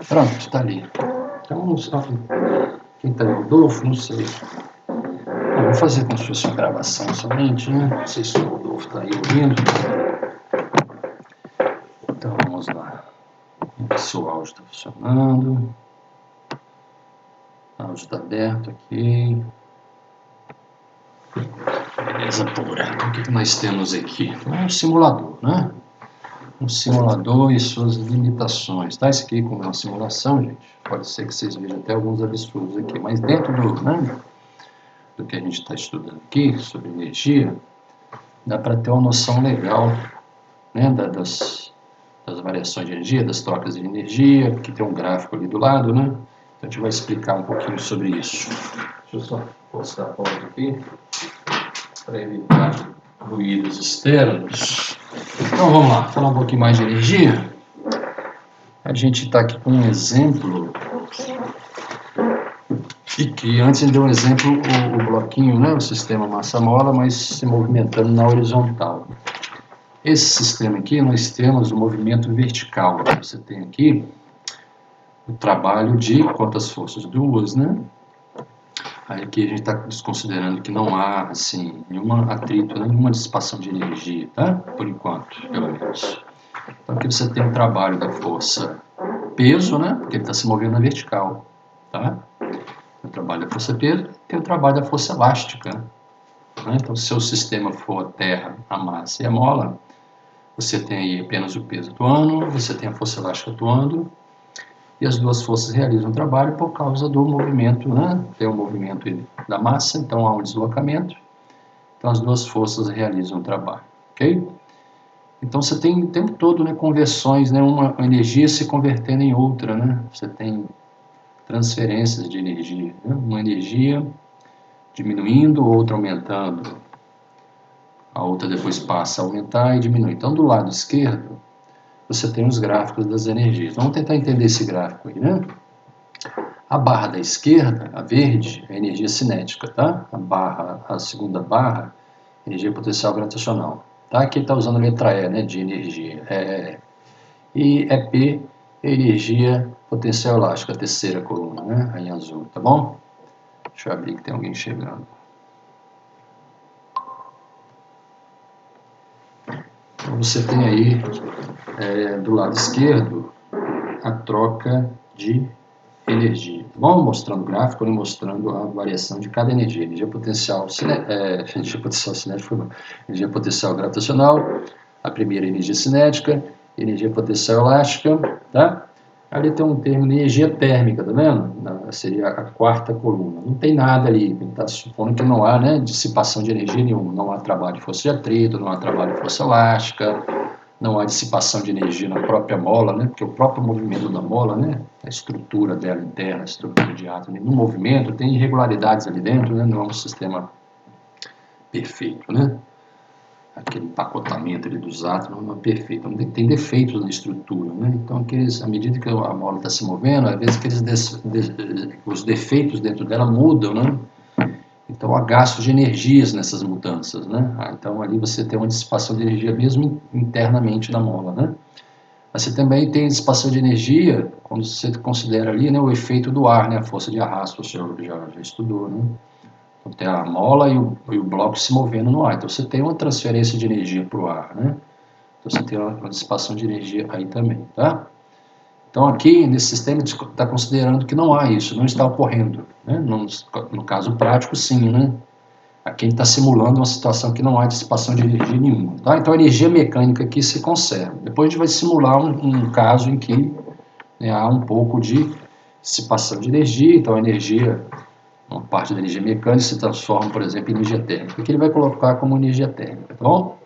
Pronto, está ali. Então, quem está no Rodolfo, não sei. Eu vou fazer como se fosse uma gravação somente, né? Não sei se o Rodolfo está aí ouvindo. Então vamos lá. Se o áudio está funcionando. O áudio está aberto aqui. Beleza pura. Então, o que nós temos aqui? Um simulador, né? Um simulador e suas limitações, tá? Isso aqui como é uma simulação, gente, pode ser que vocês vejam até alguns absurdos aqui, mas dentro do que a gente está estudando aqui, sobre energia, dá para ter uma noção legal, né, das variações de energia, das trocas de energia, porque tem um gráfico ali do lado, né? Então a gente vai explicar um pouquinho sobre isso. Deixa eu só postar a pauta aqui, para evitar ruídos externos. Então vamos lá, falar um pouquinho mais de energia. A gente está aqui com um exemplo, e que antes deu um exemplo, o bloquinho, né, o sistema massa-mola, mas se movimentando na horizontal. Esse sistema aqui, nós temos o movimento vertical. Você tem aqui o trabalho de quantas forças? Duas, né? Aí aqui a gente está desconsiderando que não há, assim, nenhum atrito, nenhuma dissipação de energia, tá? Por enquanto, pelo menos. Então aqui você tem o trabalho da força peso, né? Porque ele está se movendo na vertical, tá? Tem o trabalho da força peso, tem o trabalho da força elástica, né? Então, se o sistema for a terra, a massa e a mola, você tem aí apenas o peso atuando, você tem a força elástica atuando, e as duas forças realizam o trabalho por causa do movimento, né? Tem o movimento da massa, então há um deslocamento, então as duas forças realizam o trabalho, ok? Então você tem o tempo todo, né, conversões, né, uma energia se convertendo em outra, né? Você tem transferências de energia, né? Uma energia diminuindo, outra aumentando, a outra depois passa a aumentar e diminuir. Então do lado esquerdo você tem os gráficos das energias. Vamos tentar entender esse gráfico aí, né? A barra da esquerda, a verde, é a energia cinética, tá? A segunda barra, energia potencial gravitacional. Tá? Aqui está usando a letra E, né, de energia. E EP, energia potencial elástica, a terceira coluna, né, em azul, tá bom? Deixa eu abrir que tem alguém chegando. Então você tem aí, do lado esquerdo, a troca de energia. Tá bom? Mostrando o gráfico, mostrando a variação de cada energia. Energia potencial cinética, energia potencial gravitacional, a primeira energia cinética, energia potencial elástica, tá? Ali tem um termo de energia térmica, tá vendo? Seria a quarta coluna. Não tem nada ali, está supondo que não há, né, dissipação de energia nenhuma. Não há trabalho de força de atrito, não há trabalho de força elástica, não há dissipação de energia na própria mola, né? Porque o próprio movimento da mola, né? A estrutura dela interna, a estrutura de átomo, no movimento tem irregularidades ali dentro, né? Não é um sistema perfeito, né? Aquele empacotamento ali dos átomos não é perfeito, tem defeitos na estrutura, né? Então, à medida que a mola está se movendo, às vezes os defeitos dentro dela mudam, né? Então, há gasto de energias nessas mudanças, né? Então, ali você tem uma dissipação de energia mesmo internamente na mola, né? Mas você também tem dissipação de energia quando você considera ali, né, o efeito do ar, né? A força de arrasto, você já estudou, né? Então, tem a mola e o bloco se movendo no ar. Então, você tem uma transferência de energia para o ar, né? Então, você tem uma dissipação de energia aí também, tá? Então, aqui, nesse sistema, está considerando que não há isso, não está ocorrendo, né? No caso prático, sim, né? Aqui ele está simulando uma situação que não há dissipação de energia nenhuma, tá? Então, a energia mecânica aqui se conserva. Depois a gente vai simular um caso em que, né, há um pouco de dissipação de energia, então a energia, uma parte da energia mecânica se transforma, por exemplo, em energia térmica, que ele vai colocar como energia térmica, tá bom?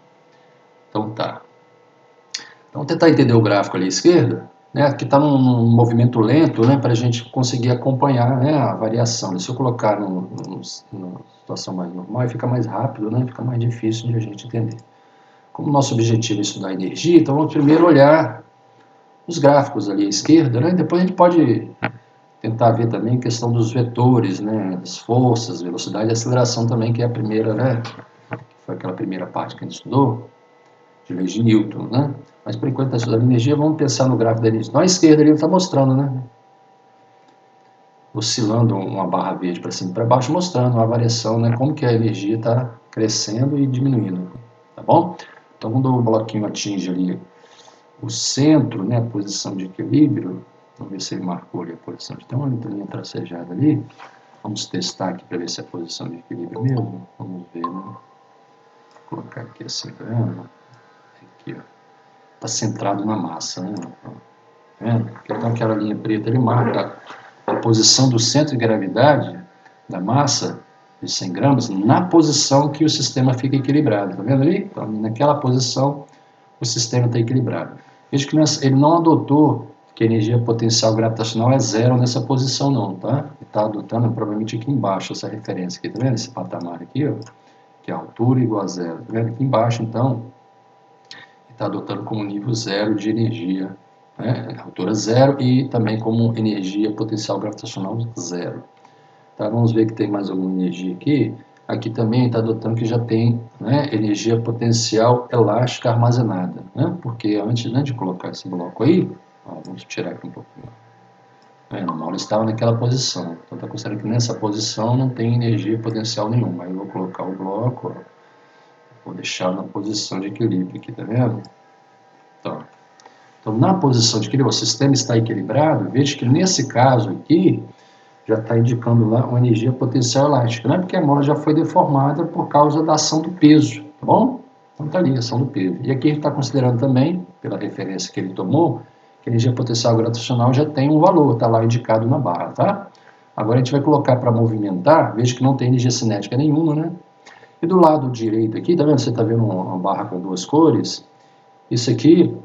Então tá. Então, vamos tentar entender o gráfico ali à esquerda, né? Aqui está num movimento lento, né? Para a gente conseguir acompanhar, né, a variação. Se eu colocar numa situação mais normal, fica mais rápido, né? Fica mais difícil de a gente entender. Como o nosso objetivo é estudar energia, então vamos primeiro olhar os gráficos ali à esquerda, né? Depois a gente pode tentar ver também a questão dos vetores, né? As forças, velocidade e aceleração também, que é a primeira, né? Foi aquela primeira parte que a gente estudou, de leis de Newton, né? Mas por enquanto está estudando energia, vamos pensar no gráfico da energia. Então, à esquerda ele está mostrando, né? Oscilando uma barra verde para cima e para baixo, mostrando a variação, né? Como que a energia está crescendo e diminuindo, tá bom? Então, quando o bloquinho atinge ali o centro, né? A posição de equilíbrio, vamos ver se ele marcou ali a posição. Tem uma linha tracejada ali. Vamos testar aqui para ver se é a posição de equilíbrio mesmo. Vamos ver, né? Vou colocar aqui assim, tá vendo? Aqui, ó. Está centrado na massa, né? Tá vendo? Então aquela linha preta ele marca a posição do centro de gravidade da massa de 100 gramas na posição que o sistema fica equilibrado, tá vendo ali? Então, naquela posição o sistema está equilibrado. Veja que ele não adotou que a energia potencial gravitacional é zero nessa posição não, tá? Ele está adotando provavelmente aqui embaixo essa referência aqui, tá vendo? Esse patamar aqui, ó, que é a altura igual a zero, tá vendo? Aqui embaixo, então, está adotando como nível zero de energia, né? Altura zero e também como energia potencial gravitacional zero. Tá? Vamos ver que tem mais alguma energia aqui. Aqui também está adotando que já tem, né, energia potencial elástica armazenada, né? Porque antes, né, de colocar esse bloco aí, ó, vamos tirar aqui um pouquinho. Normal estava naquela posição, então está considerando que nessa posição não tem energia potencial nenhuma. Aí eu vou colocar o bloco, ó, vou deixar na posição de equilíbrio aqui, tá vendo? Então, na posição de equilíbrio, o sistema está equilibrado, veja que nesse caso aqui, já está indicando lá uma energia potencial elástica, né? Porque a mola já foi deformada por causa da ação do peso, tá bom? Então está ali a ação do peso. E aqui a gente está considerando também, pela referência que ele tomou, que a energia potencial gravitacional já tem um valor, está lá indicado na barra, tá? Agora a gente vai colocar para movimentar, veja que não tem energia cinética nenhuma, né? E do lado direito aqui, tá vendo? Você está vendo uma barra com duas cores? Isso aqui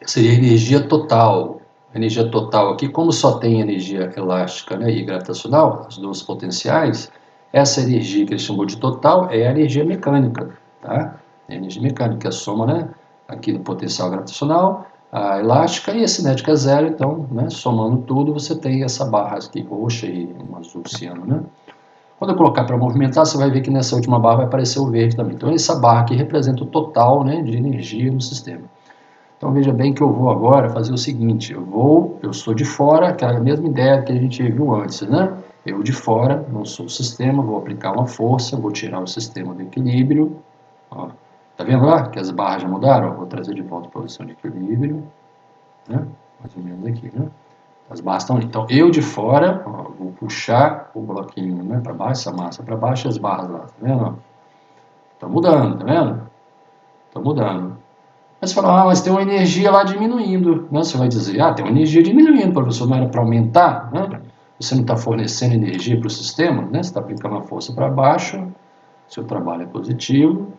seria a energia total. A energia total aqui, como só tem energia elástica, né, e gravitacional, as duas potenciais, essa energia que ele chamou de total é a energia mecânica, tá? É a energia mecânica, a soma, né, aqui do potencial gravitacional, a elástica e a cinética zero, então, né, somando tudo, você tem essa barra aqui roxa e um azul ciano, né? Quando eu colocar para movimentar, você vai ver que nessa última barra vai aparecer o verde também. Então, essa barra aqui representa o total, né, de energia no sistema. Então veja bem que eu vou agora fazer o seguinte, eu sou de fora, aquela mesma ideia que a gente viu antes, né? Eu de fora, não sou o sistema, vou aplicar uma força, vou tirar o sistema do equilíbrio. Ó, tá vendo lá que as barras já mudaram? Vou trazer de volta a posição de equilíbrio, né? Mais ou menos aqui, né? As barras estão ali. Então eu de fora, ó, vou puxar o bloquinho, né, para baixo, essa massa para baixo e as barras lá, tá vendo? Estão mudando, tá vendo? Estão mudando. Mas você fala, mas tem uma energia lá diminuindo, né? Você vai dizer, tem uma energia diminuindo, professor, não era para aumentar, né? Você não está fornecendo energia para o sistema, né? Você está aplicando a força para baixo, seu trabalho é positivo,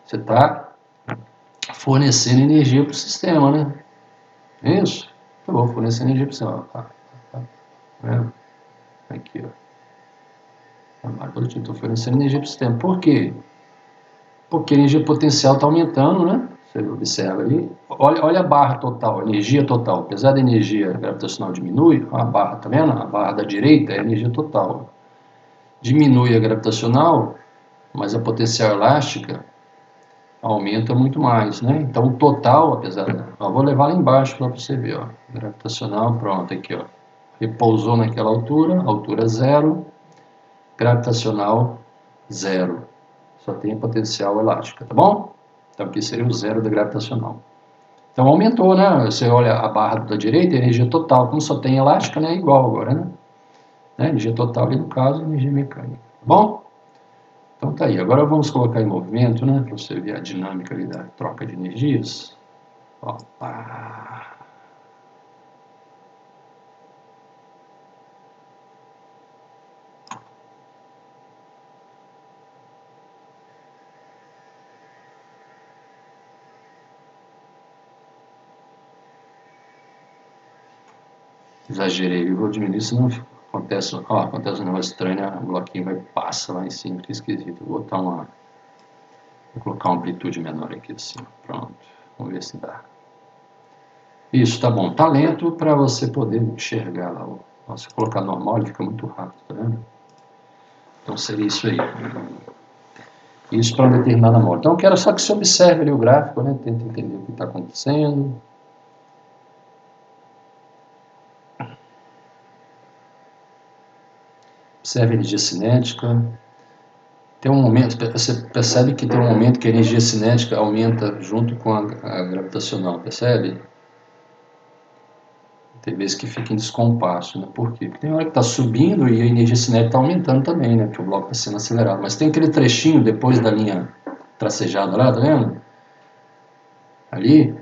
você está fornecendo energia para o sistema, né? É isso? Eu vou fornecer energia para o sistema. Tá. Aqui, ó. Trabalho positivo, estou fornecendo energia para o sistema. Por quê? Porque a energia potencial está aumentando, né? Você observa aí. Olha a barra total, a energia total. Apesar da energia gravitacional diminui, a barra, tá vendo? A barra da direita é a energia total. Diminui a gravitacional, mas a potencial elástica aumenta muito mais, né? Então o total, apesar da... vou levar lá embaixo para você ver, ó. Gravitacional, pronto, aqui, ó. Repousou naquela altura zero, gravitacional zero. Só tem potencial elástica, tá bom? Então aqui seria o zero da gravitacional. Então aumentou, né? Você olha a barra da direita, energia total, como só tem elástica, né? É igual agora, né? Energia total ali no caso, energia mecânica, tá bom? Então tá aí. Agora vamos colocar em movimento, né? Para você ver a dinâmica ali da troca de energias. Opa! Exagerei, eu vou diminuir, senão acontece um negócio estranho, né? O bloquinho vai passa lá em cima, que esquisito. Vou colocar uma amplitude menor aqui assim, pronto. Vamos ver se dá. Isso, tá bom. Tá lento para você poder enxergar lá. Se colocar normal, ele fica muito rápido, tá vendo? Então seria isso aí. Isso para uma determinada mola. Então eu quero só que você observe ali o gráfico, né? Tenta entender o que está acontecendo. Observe a energia cinética. Tem um momento, você percebe que tem um momento que a energia cinética aumenta junto com a gravitacional, percebe? Tem vezes que fica em descompasso, né? Por quê? Porque tem hora que está subindo e a energia cinética está aumentando também, né? Porque o bloco está sendo acelerado. Mas tem aquele trechinho depois da linha tracejada lá, tá vendo? Ali,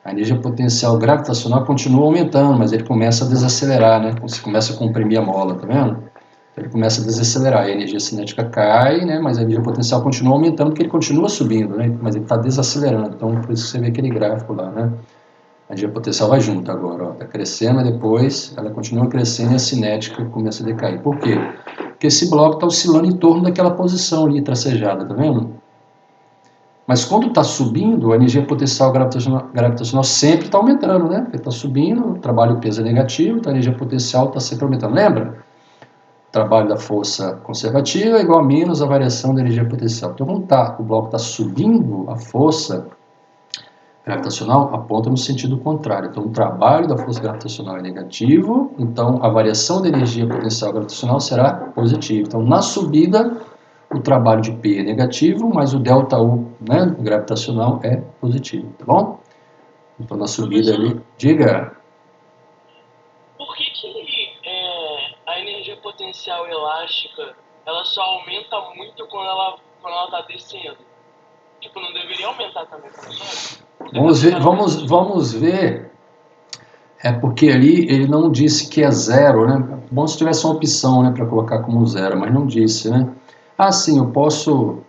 a energia potencial gravitacional continua aumentando, mas ele começa a desacelerar, né? Você começa a comprimir a mola, tá vendo? Então ele começa a desacelerar, a energia cinética cai, né? Mas a energia potencial continua aumentando, porque ele continua subindo, né? Mas ele está desacelerando. Então, por isso que você vê aquele gráfico lá, né? A energia potencial vai junto agora, está crescendo, e depois ela continua crescendo e a cinética começa a decair. Por quê? Porque esse bloco está oscilando em torno daquela posição ali tracejada, tá vendo? Mas quando está subindo, a energia potencial gravitacional sempre está aumentando, né? Porque está subindo, o trabalho e peso é negativo, então a energia potencial está sempre aumentando. Lembra? O trabalho da força conservativa é igual a menos a variação da energia potencial. Então, quando o bloco está subindo, a força gravitacional aponta no sentido contrário. Então, o trabalho da força gravitacional é negativo, então a variação da energia potencial gravitacional será positiva. Então, na subida, o trabalho de P é negativo, mas o ΔU, né, gravitacional é positivo, tá bom? Então, na subida ali, diga. Por que a energia potencial elástica, ela só aumenta muito quando ela está descendo? Tipo, não deveria aumentar também, professor? Vamos ver. É porque ali ele não disse que é zero, né? Bom se tivesse uma opção, né, para colocar como zero, mas não disse, né? Ah, sim, eu posso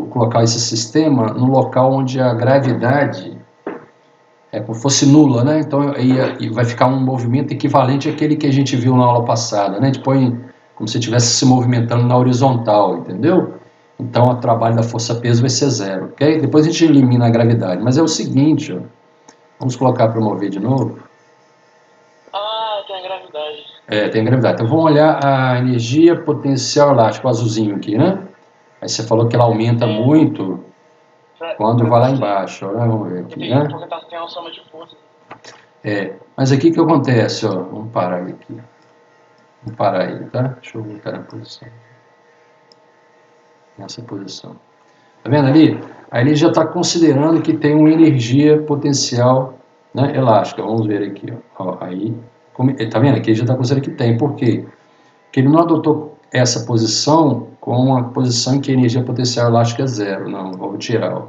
colocar esse sistema no local onde a gravidade é como fosse nula, né? Então vai ficar um movimento equivalente àquele que a gente viu na aula passada, né? A gente põe como se estivesse se movimentando na horizontal, entendeu? Então o trabalho da força-peso vai ser zero, ok? Depois a gente elimina a gravidade, mas é o seguinte, ó, vamos colocar para mover de novo. Ah, tem a gravidade. Tem a gravidade. Então vamos olhar a energia potencial elástica, o azulzinho aqui, né? Aí você falou que ela aumenta muito quando vai lá embaixo, né? Vamos ver aqui, né? Porque tem uma soma de força. Mas aqui o que acontece, ó? Vamos parar aqui. Vamos parar aí, tá? Deixa eu voltar na posição. Nessa posição. Tá vendo ali? Aí ele já está considerando que tem uma energia potencial, né, elástica. Vamos ver aqui, ó. Aí, tá vendo? Aqui ele já está considerando que tem. Por quê? Porque ele não adotou essa posição como uma posição em que a energia potencial elástica é zero. Não, vou tirar, ó.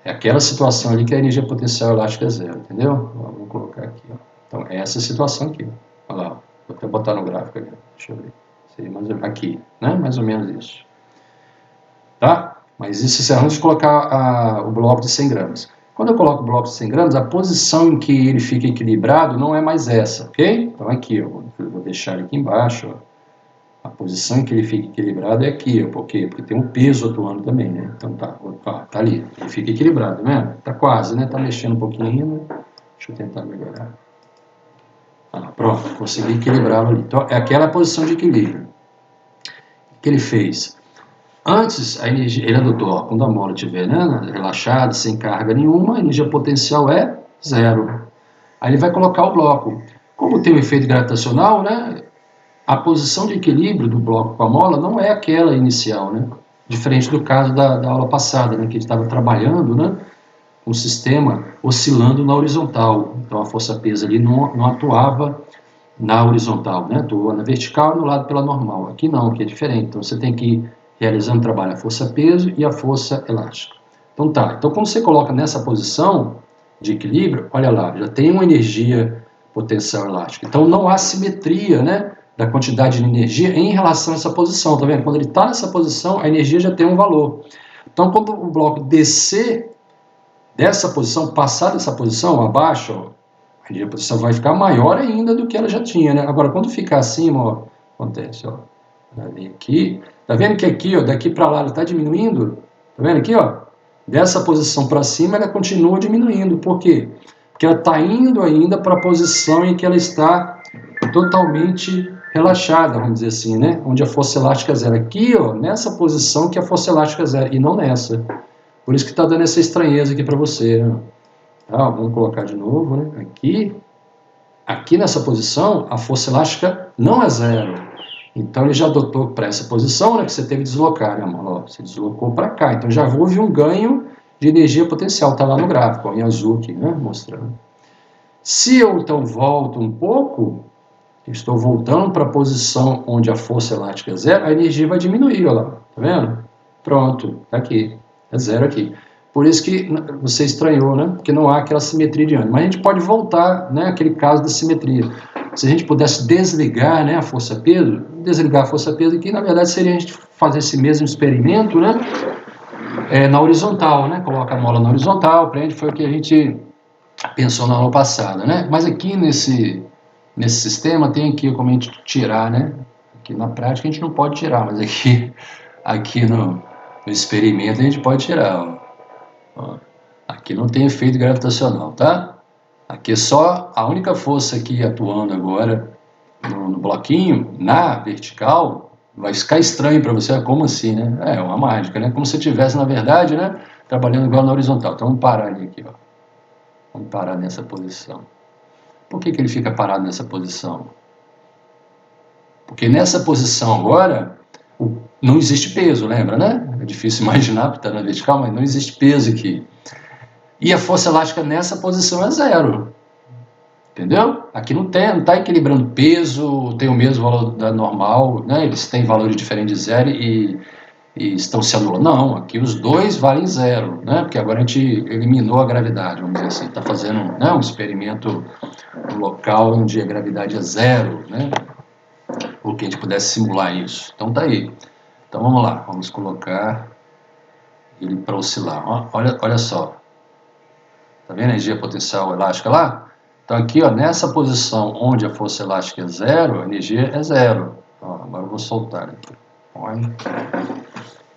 É aquela situação ali que a energia potencial elástica é zero, entendeu? Vamos colocar aqui, ó. Então, é essa situação aqui, ó. Olha lá, vou até botar no gráfico aqui, deixa eu ver. Seria mais ou menos aqui, né? Mais ou menos isso. Tá? Mas isso se vamos colocar o bloco de 100 gramas. Quando eu coloco o bloco de 100 gramas, a posição em que ele fica equilibrado não é mais essa, ok? Então aqui, eu vou deixar ele aqui embaixo, ó. A posição em que ele fica equilibrado é aqui, ó. Por quê? Porque tem um peso atuando também, né? Então tá ali, ele fica equilibrado, né? Tá quase, né? Tá mexendo um pouquinho ainda. Deixa eu tentar melhorar. Pronto, consegui equilibrá-lo ali. Então é aquela posição de equilíbrio. O que ele fez? Antes, a energia, ele adotou, ó, quando a mola estiver, né, relaxada, sem carga nenhuma, a energia potencial é zero. Aí ele vai colocar o bloco. Como tem o efeito gravitacional, né, a posição de equilíbrio do bloco com a mola não é aquela inicial, né, diferente do caso da aula passada, né, que a gente estava trabalhando, né, um sistema oscilando na horizontal. Então a força-peso ali não atuava na horizontal, né, atua na vertical e anulado pela normal. Aqui não, aqui é diferente. Então você tem que ir realizando o trabalho a força-peso e a força elástica. Então tá, então quando você coloca nessa posição de equilíbrio, olha lá, já tem uma energia potencial elástica. Então não há simetria, né, da quantidade de energia em relação a essa posição, tá vendo? Quando ele está nessa posição, a energia já tem um valor. Então quando o bloco descer dessa posição, passar dessa posição, abaixo, ó, a energia potencial vai ficar maior ainda do que ela já tinha, né? Agora, quando ficar acima, ó, acontece, ó, vem aqui, tá vendo que aqui, ó, daqui para lá ela está diminuindo? Tá vendo aqui, ó? Dessa posição para cima ela continua diminuindo. Por quê? Porque ela está indo ainda para a posição em que ela está totalmente relaxada, vamos dizer assim, né? Onde a força elástica é zero. Aqui, ó, nessa posição que a força elástica é zero, e não nessa. Por isso que está dando essa estranheza aqui para você, né? Tá, vamos colocar de novo, né? Aqui nessa posição, a força elástica não é zero. Então ele já adotou para essa posição, né, que você teve que deslocar, né, mano? Ó, você deslocou para cá. Então já houve um ganho de energia potencial, está lá no gráfico, ó, em azul aqui, né, mostrando. Se eu então volto um pouco, estou voltando para a posição onde a força elástica é zero, a energia vai diminuir, olha lá, tá vendo? Pronto, tá aqui, é zero aqui. Por isso que você estranhou, né? Porque não há aquela simetria de ângulo. Mas a gente pode voltar, né? Aquele caso da simetria. Se a gente pudesse desligar, né, a força-peso, desligar a força-peso aqui, na verdade, seria a gente fazer esse mesmo experimento, né? Na horizontal, né? Coloca a mola na horizontal, prende, foi o que a gente pensou na aula passada, né? Mas aqui nesse sistema tem aqui como a gente tirar, né? Aqui na prática a gente não pode tirar, mas aqui no experimento a gente pode tirar, ó. Ó, aqui não tem efeito gravitacional, tá? Aqui é só a única força aqui atuando agora no bloquinho, na vertical, vai ficar estranho para você, como assim, né? É uma mágica, né? Como se estivesse, na verdade, né? Trabalhando igual na horizontal. Então vamos parar ali aqui, ó. Vamos parar nessa posição. Por que ele fica parado nessa posição? Porque nessa posição agora, não existe peso, lembra, né? É difícil imaginar porque está na vertical, mas não existe peso aqui. E a força elástica nessa posição é zero. Entendeu? Aqui não está equilibrando peso, tem o mesmo valor da normal, né? Eles têm valores diferentes de zero e estão se anulando. Não, aqui os dois valem zero, né? Porque agora a gente eliminou a gravidade, vamos dizer assim. Está fazendo, né, um experimento local onde a gravidade é zero, né? Ou que a gente pudesse simular isso. Então tá aí. Então vamos lá, vamos colocar ele para oscilar. Olha só. Tá vendo a energia potencial elástica lá? Então aqui, ó, nessa posição onde a força elástica é zero, a energia é zero. Ó, agora eu vou soltar aqui. Olha.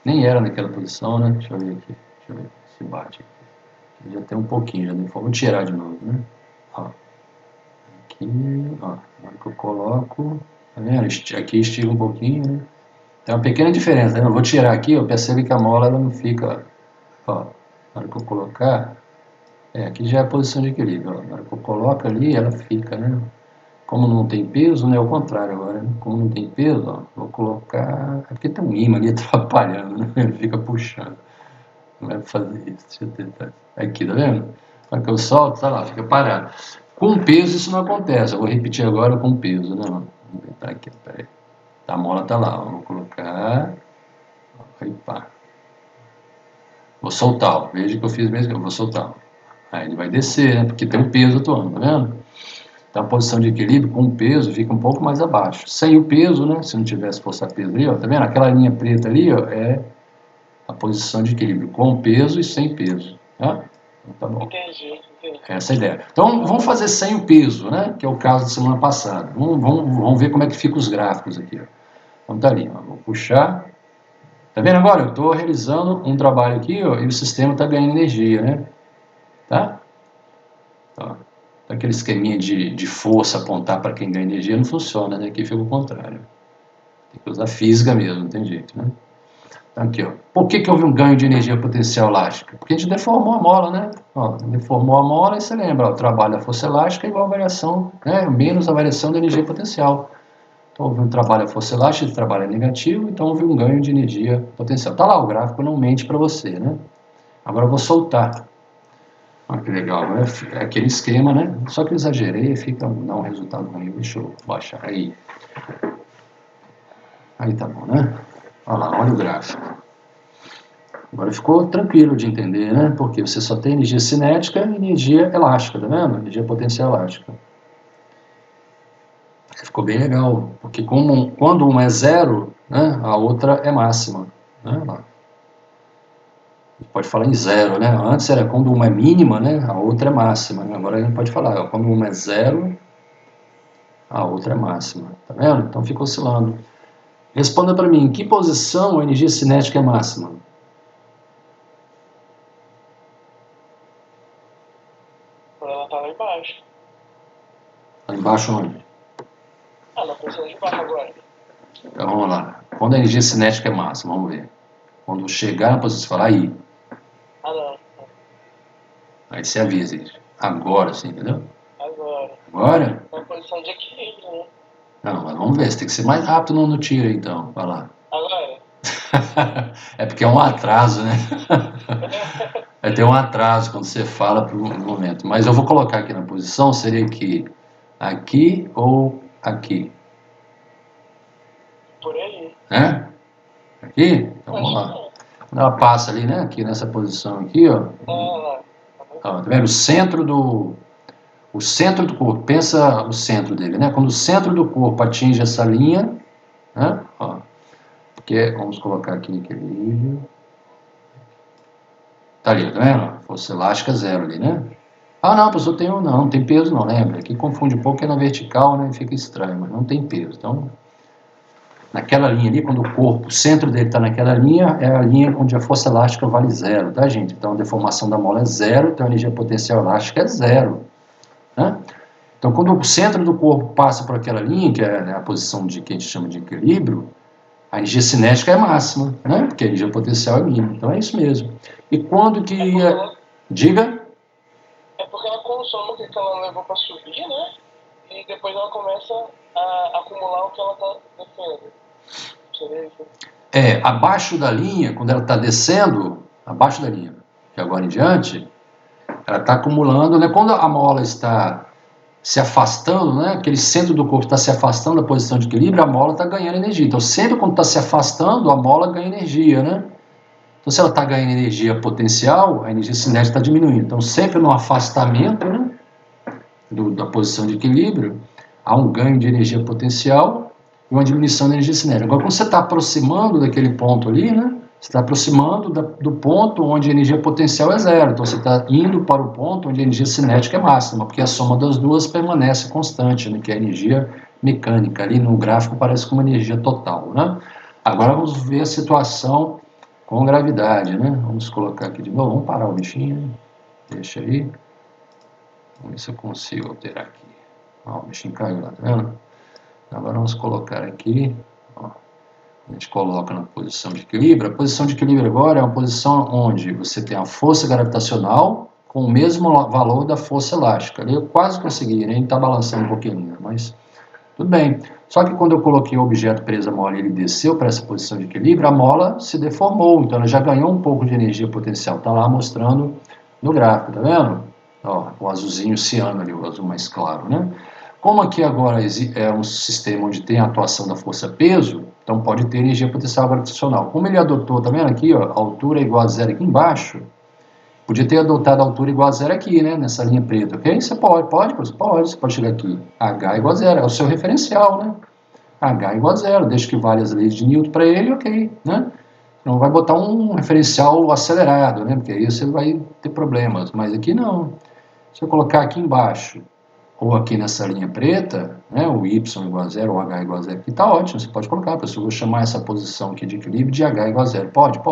Nem era naquela posição, né? Deixa eu ver aqui. Deixa eu ver se bate aqui. Já tem um pouquinho, já depois vou tirar de novo, né? Ó. Aqui, ó. Na hora que eu coloco. Tá vendo? Aqui estica um pouquinho, né? Tem uma pequena diferença, né? Eu vou tirar aqui, eu percebo que a mola ela não fica. Ó. Na hora que eu colocar. Aqui já é a posição de equilíbrio. Ó. Na hora que eu coloco ali, ela fica, né? Como não tem peso, né? Ao contrário agora, né? Como não tem peso, ó, vou colocar. É porque tem um imã ali atrapalhando, né? Ele fica puxando. Não é para fazer isso. Deixa eu tentar. Aqui, tá vendo? Na hora que eu solto, tá lá, fica parado. Com peso isso não acontece. Eu vou repetir agora com peso, né? Vamos tentar aqui, peraí. A mola tá lá, ó. Vou colocar. Aí, pá. Vou soltar, ó. Veja que eu fiz mesmo, eu vou soltar. Aí ele vai descer, né? Porque tem um peso atuando, tá vendo? Então a posição de equilíbrio com o peso fica um pouco mais abaixo. Sem o peso, né? Se não tivesse força-peso ali, ó, tá vendo? Aquela linha preta ali, ó, é a posição de equilíbrio com peso e sem peso. Tá? Então, tá bom. Entendi. Essa é a ideia. Então vamos fazer sem o peso, né? Que é o caso da semana passada. Vamos ver como é que ficam os gráficos aqui. Ó. Então tá ali, ó. Vou puxar. Tá vendo agora? Eu estou realizando um trabalho aqui, ó, e o sistema está ganhando energia, né? Tá? Então, aquele esqueminha de força apontar para quem ganha energia não funciona, né? Aqui fica o contrário. Tem que usar física mesmo, não tem jeito, né? Então, aqui, ó. Por que houve um ganho de energia potencial elástica? Porque a gente deformou a mola, né? Ó, deformou a mola e você lembra, ó, o trabalho da força elástica é igual a variação, né? Menos a variação da energia potencial. Então, houve um trabalho da força elástica, o trabalho é negativo, então houve um ganho de energia potencial. Tá lá o gráfico, não mente para você, né? Agora eu vou soltar. Olha que legal, é aquele esquema, né? Só que eu exagerei, dá um resultado ruim. Deixa eu baixar aí. Aí tá bom, né? Olha lá, olha o gráfico. Agora ficou tranquilo de entender, né? Porque você só tem energia cinética e energia elástica, tá vendo? Energia potencial elástica. Ficou bem legal, porque quando uma é zero, né, a outra é máxima. Né? Pode falar em zero, né? Antes era quando uma é mínima, né? A outra é máxima. Né? Agora a gente pode falar, ó, quando uma é zero, a outra é máxima. Tá vendo? Então fica oscilando. Responda para mim, em que posição a energia cinética é máxima? Quando ela tá lá embaixo. Lá embaixo onde? Ah, na posição de baixo agora. Então vamos lá. Quando a energia cinética é máxima, vamos ver. Quando chegar na posição, você fala aí. Ah, não. Aí você avisa, gente. Agora sim, entendeu? Agora. Agora? Na posição de equilíbrio, né? Não, mas vamos ver. Você tem que ser mais rápido no tiro aí, então. Vai lá. Agora. É porque é um atraso, né? É ter um atraso quando você fala para o momento. Mas eu vou colocar aqui na posição, seria aqui ou aqui? Por aí. Né? Aqui? Então vamos lá. Quando ela passa ali, né? Aqui nessa posição aqui, ó. Lá. Tá vendo? O centro do corpo, pensa o centro dele, né? Quando o centro do corpo atinge essa linha, né? Ó, porque vamos colocar aqui equilíbrio. Tá ali, tá vendo? Força elástica zero ali, né? Ah, não, professor, não tem peso não, lembra? Aqui confunde um pouco, é na vertical, né? Fica estranho, mas não tem peso. Então, naquela linha ali, quando o corpo, o centro dele está naquela linha, é a linha onde a força elástica vale zero, tá, gente? Então, a deformação da mola é zero, então a energia potencial elástica é zero, né? Então, quando o centro do corpo passa por aquela linha, que é a posição que a gente chama de equilíbrio, a energia cinética é máxima, né? Porque a energia potencial é mínima. Então, é isso mesmo. E quando que... Diga? É porque ela consome o que ela levou para subir, né? E depois ela começa a acumular o que ela está descendo. Seria isso? Abaixo da linha, quando ela está descendo, abaixo da linha, que agora em diante, ela está acumulando, né? Quando a mola está se afastando, né? Aquele centro do corpo está se afastando da posição de equilíbrio, a mola está ganhando energia. Então, sempre quando está se afastando, a mola ganha energia, né? Então, se ela está ganhando energia potencial, a energia cinética está diminuindo. Então, sempre no afastamento, né? Da posição de equilíbrio, há um ganho de energia potencial e uma diminuição da energia cinética. Agora, quando você está aproximando daquele ponto ali, né? Você está aproximando do ponto onde a energia potencial é zero. Então, você está indo para o ponto onde a energia cinética é máxima, porque a soma das duas permanece constante, né? Que é a energia mecânica. Ali no gráfico parece como energia total, né? Agora, vamos ver a situação com gravidade, né? Vamos colocar aqui de novo. Vamos parar o bichinho. Deixa aí. Vamos ver se eu consigo alterar aqui. Ó, o bichinho caiu lá, tá vendo? Agora vamos colocar aqui. Ó, a gente coloca na posição de equilíbrio. A posição de equilíbrio agora é uma posição onde você tem a força gravitacional com o mesmo valor da força elástica. Ali eu quase consegui, né? A gente está balançando um pouquinho, mas tudo bem. Só que quando eu coloquei o objeto preso à mola e ele desceu para essa posição de equilíbrio, a mola se deformou. Então ela já ganhou um pouco de energia potencial. Está lá mostrando no gráfico, tá vendo? Ó, o azulzinho ciano ali, o azul mais claro, né? Como aqui agora é um sistema onde tem a atuação da força-peso, então pode ter energia potencial gravitacional. Como ele adotou, tá vendo aqui, ó, a altura é igual a zero aqui embaixo, podia ter adotado a altura igual a zero aqui, né, nessa linha preta, ok? Você pode, você pode chegar aqui, H igual a zero, é o seu referencial, né? H igual a zero, deixa que vale as leis de Newton para ele, ok, né? Não vai botar um referencial acelerado, né? Porque aí você vai ter problemas, mas aqui não. Se eu colocar aqui embaixo, ou aqui nessa linha preta, né, o y igual a zero, ou h igual a zero, aqui está ótimo, você pode colocar, pessoal, vou chamar essa posição aqui de equilíbrio de h igual a zero. Pode.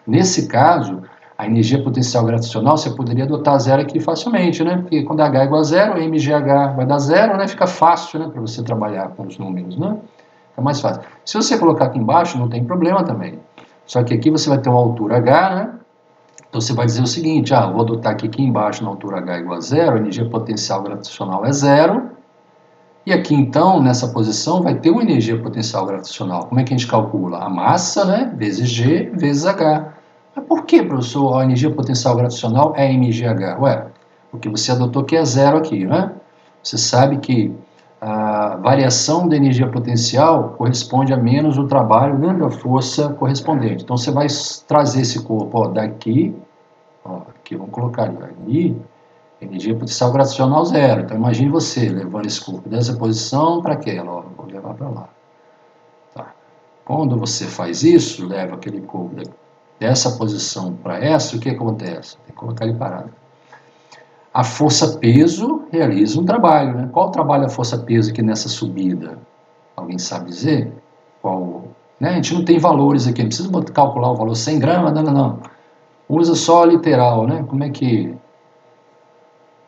Nesse caso, a energia potencial gravitacional, você poderia adotar zero aqui facilmente, né, porque quando h é igual a zero, mgh vai dar zero, né, fica fácil, né, para você trabalhar com os números, né, fica mais fácil. Se você colocar aqui embaixo, não tem problema também, só que aqui você vai ter uma altura h, né, então você vai dizer o seguinte, vou adotar aqui embaixo na altura h igual a zero, a energia potencial gravitacional é zero, e aqui então, nessa posição, vai ter uma energia potencial gravitacional. Como é que a gente calcula? A massa, né, vezes g, vezes h. Mas por que, professor, a energia potencial gravitacional é mgh? Ué, porque você adotou que é zero aqui, né? Você sabe que a variação da energia potencial corresponde a menos o trabalho, né, da força correspondente. Então, você vai trazer esse corpo daqui, aqui vamos colocar ali, energia potencial gravitacional zero. Então, imagine você levando esse corpo dessa posição para aquela, vou levar para lá. Tá. Quando você faz isso, leva aquele corpo dessa posição para essa, o que acontece? Tem que colocar ele parado. A força-peso realiza um trabalho, né? Qual o trabalho da força-peso aqui nessa subida? Alguém sabe dizer? Qual? Né? A gente não tem valores aqui, não precisa calcular o valor 100 gramas, não. Usa só a literal, né? Como é que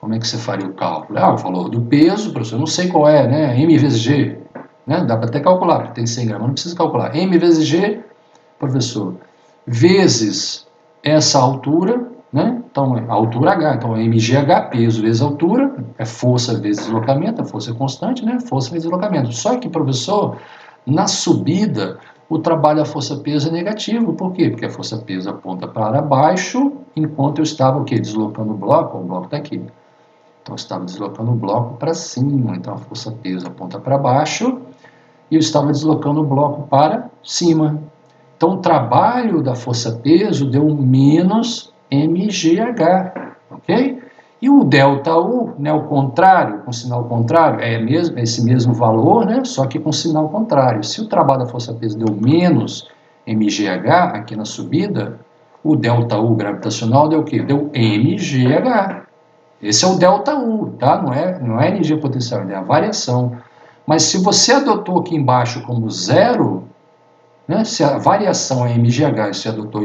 Como é que você faria o cálculo? O valor do peso, professor, eu não sei qual é, né? M vezes G, né? Dá para até calcular, porque tem 100 gramas, não precisa calcular. M vezes G, professor, vezes essa altura, né? Então, a altura H, então mgh, peso vezes altura, é força vezes deslocamento, a força é constante, né? Força vezes deslocamento. Só que, professor, na subida, o trabalho da força-peso é negativo. Por quê? Porque a força-peso aponta para baixo, enquanto eu estava o quê? Deslocando o bloco está aqui. Então, eu estava deslocando o bloco para cima, então a força-peso aponta para baixo, e eu estava deslocando o bloco para cima. Então, o trabalho da força-peso deu menos mgh, ok? E o ΔU, né, o contrário, com sinal contrário, é esse mesmo valor, né, só que com sinal contrário. Se o trabalho da força-peso deu menos mgh aqui na subida, o ΔU gravitacional deu o quê? Deu mgh. Esse é o ΔU, tá? Não é energia potencial, é a variação. Mas se você adotou aqui embaixo como zero, né, se a variação é mgh e se adotou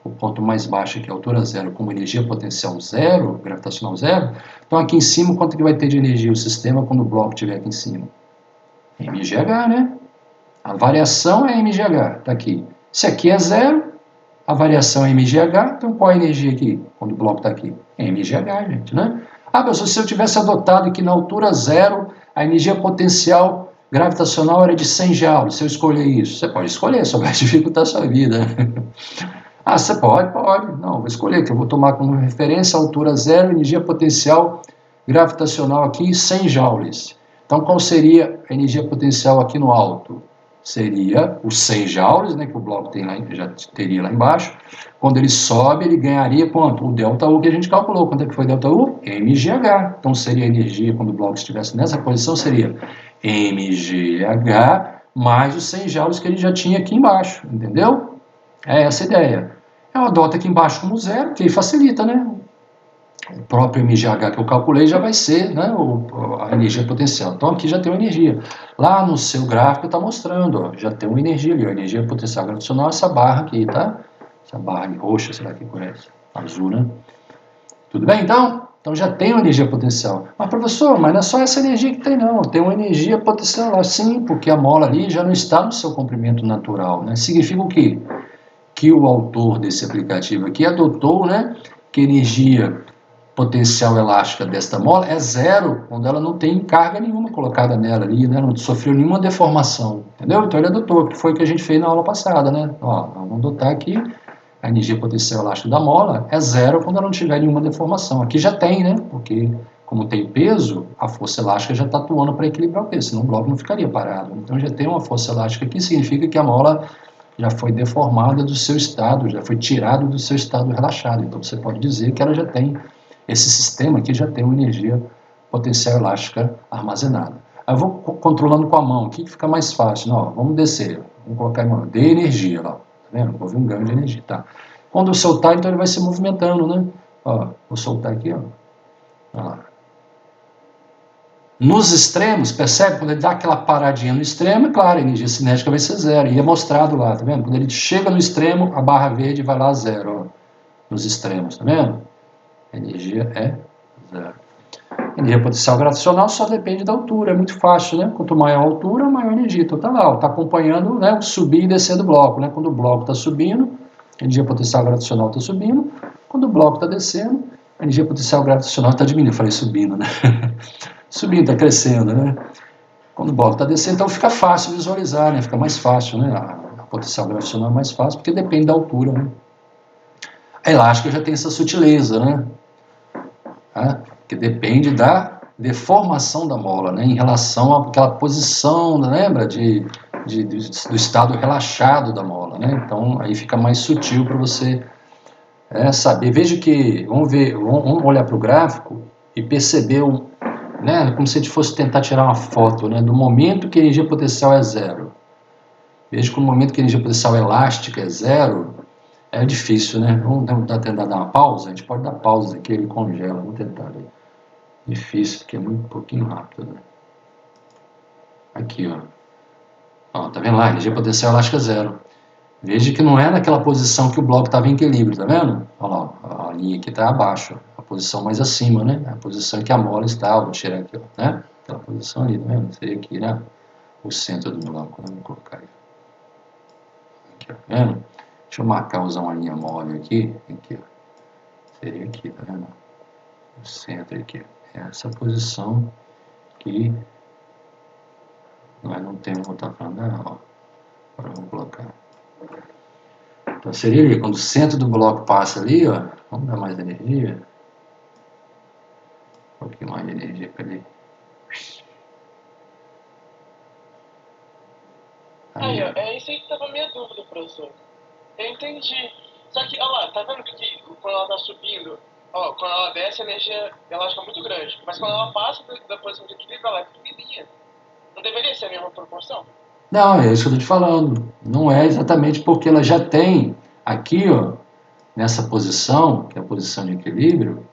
o ponto mais baixo, que é a altura zero, como energia potencial zero, gravitacional zero, então aqui em cima, quanto que vai ter de energia o sistema quando o bloco estiver aqui em cima? mgh, né? A variação é mgh, está aqui. Se aqui é zero, a variação é mgh, então qual é a energia aqui, quando o bloco está aqui? É mgh, gente, né? Professor, se eu tivesse adotado aqui na altura zero, a energia potencial gravitacional era de 100 joules, se eu escolher isso, você pode escolher, só vai dificultar a sua vida. Você pode. Não, vou escolher, que eu vou tomar como referência a altura zero, energia potencial gravitacional aqui, 100 joules. Então, qual seria a energia potencial aqui no alto? Seria os 100 joules, né, que o bloco tem lá, já teria lá embaixo. Quando ele sobe, ele ganharia quanto? O ΔU que a gente calculou. Quanto é que foi ΔU? mgh. Então, seria a energia, quando o bloco estivesse nessa posição, seria mgh mais os 100 joules que ele já tinha aqui embaixo, entendeu? É essa a ideia. Eu adoto aqui embaixo como zero, que aí facilita, né? O próprio mgh que eu calculei já vai ser, né, a energia potencial. Então aqui já tem uma energia. Lá no seu gráfico está mostrando, ó, já tem uma energia ali, a energia potencial gravitacional, essa barra aqui, tá? Essa barra roxa, será que conhece? Azul, né? Tudo bem, então? Então já tem uma energia potencial. Mas, professor, mas não é só essa energia que tem, não. Tem uma energia potencial lá, sim, porque a mola ali já não está no seu comprimento natural, né? Significa o quê? Que o autor desse aplicativo aqui adotou, né, que a energia potencial elástica desta mola é zero, quando ela não tem carga nenhuma colocada nela ali, né, não sofreu nenhuma deformação, entendeu? Então ele adotou, que foi o que a gente fez na aula passada, né? Ó, vamos adotar aqui, a energia potencial elástica da mola é zero quando ela não tiver nenhuma deformação. Aqui já tem, né? Porque como tem peso, a força elástica já está atuando para equilibrar o peso, senão o bloco não ficaria parado. Então já tem uma força elástica que significa que a mola já foi deformada do seu estado, já foi tirado do seu estado relaxado. Então você pode dizer que ela já tem, esse sistema aqui já tem uma energia potencial elástica armazenada. Aí eu vou controlando com a mão aqui que fica mais fácil. Não, vamos descer, vamos colocar em mão, dê energia lá, tá vendo? Houve um ganho de energia, tá? Quando eu soltar, então ele vai se movimentando, né? Ó, vou soltar aqui, ó. Olha lá. Nos extremos, percebe? Quando ele dá aquela paradinha no extremo, é claro, a energia cinética vai ser zero. E é mostrado lá, tá vendo? Quando ele chega no extremo, a barra verde vai lá a zero, ó, nos extremos, tá vendo? A energia é zero. A energia potencial gravitacional só depende da altura, é muito fácil, né? Quanto maior a altura, maior a energia. Então tá lá, está acompanhando, né, o subir e descer do bloco, né? Quando o bloco está subindo, a energia potencial gravitacional está subindo. Quando o bloco está descendo, a energia potencial gravitacional está diminuindo. Eu falei subindo, né? Subindo, está crescendo, né? Quando o bloco está descendo, então fica fácil visualizar, né? Fica mais fácil, né? A potencial gravitacional é mais fácil, porque depende da altura, né? A elástica já tem essa sutileza, né? Que depende da deformação da mola, né? Em relação àquela posição, lembra? Do estado relaxado da mola, né? Então, aí fica mais sutil para você saber. Veja que, vamos olhar para o gráfico e perceber né, como se a gente fosse tentar tirar uma foto, né, do momento que a energia potencial é zero. Veja que no momento que a energia potencial elástica é zero, é difícil, né? Vamos tentar dar uma pausa? A gente pode dar pausa aqui, ele congela. Vamos tentar ali. Difícil, porque é muito pouquinho rápido, né? Aqui, ó. Tá vendo lá? Energia potencial elástica é zero. Veja que não é naquela posição que o bloco estava em equilíbrio, tá vendo? Olha lá, a linha aqui está abaixo. posição mais acima, né? A posição em que a mola está, vou tirar aqui, ó, né? Aquela posição ali, tá vendo? Seria aqui, né? O centro do bloco, vamos colocar aí. Aqui, ó, tá vendo? Deixa eu marcar, usar uma linha móvel aqui, ó. Seria aqui, tá vendo? O centro aqui, essa posição aqui, mas não tem outra falando, não, ó. Agora vamos colocar. Então seria ali, quando o centro do bloco passa ali, ó, vamos dar mais energia. Um pouquinho mais de energia para ele. Aí, ó, é isso aí que tava a minha dúvida, professor. Eu entendi. Só que, olha lá, tá vendo que quando ela tá subindo, ó, quando ela desce, a energia elástica é muito grande. Mas quando ela passa da posição de equilíbrio, ela é pequenininha. Não deveria ser a mesma proporção? Não, é isso que eu estou te falando. Não é exatamente porque ela já tem aqui, ó, nessa posição, que é a posição de equilíbrio,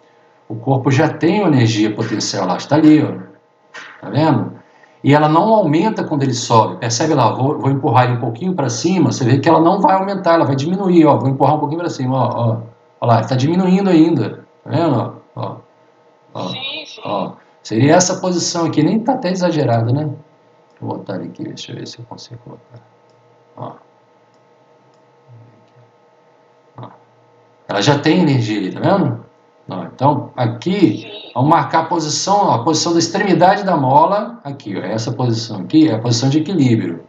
o corpo já tem uma energia potencial lá, está ali, ó. Tá vendo? E ela não aumenta quando ele sobe. Percebe lá, vou empurrar ele um pouquinho para cima, você vê que ela não vai aumentar, ela vai diminuir, ó. Vou empurrar um pouquinho para cima, ó. Olha lá, está diminuindo ainda. Tá vendo? Sim, sim. Ó. Seria essa posição aqui, nem está até exagerado, né? Vou botar ele aqui, deixa eu ver se eu consigo colocar. Ó. Ela já tem energia ali, tá vendo? Ó, então, aqui, vamos marcar a posição da extremidade da mola, aqui, ó, essa posição aqui é a posição de equilíbrio.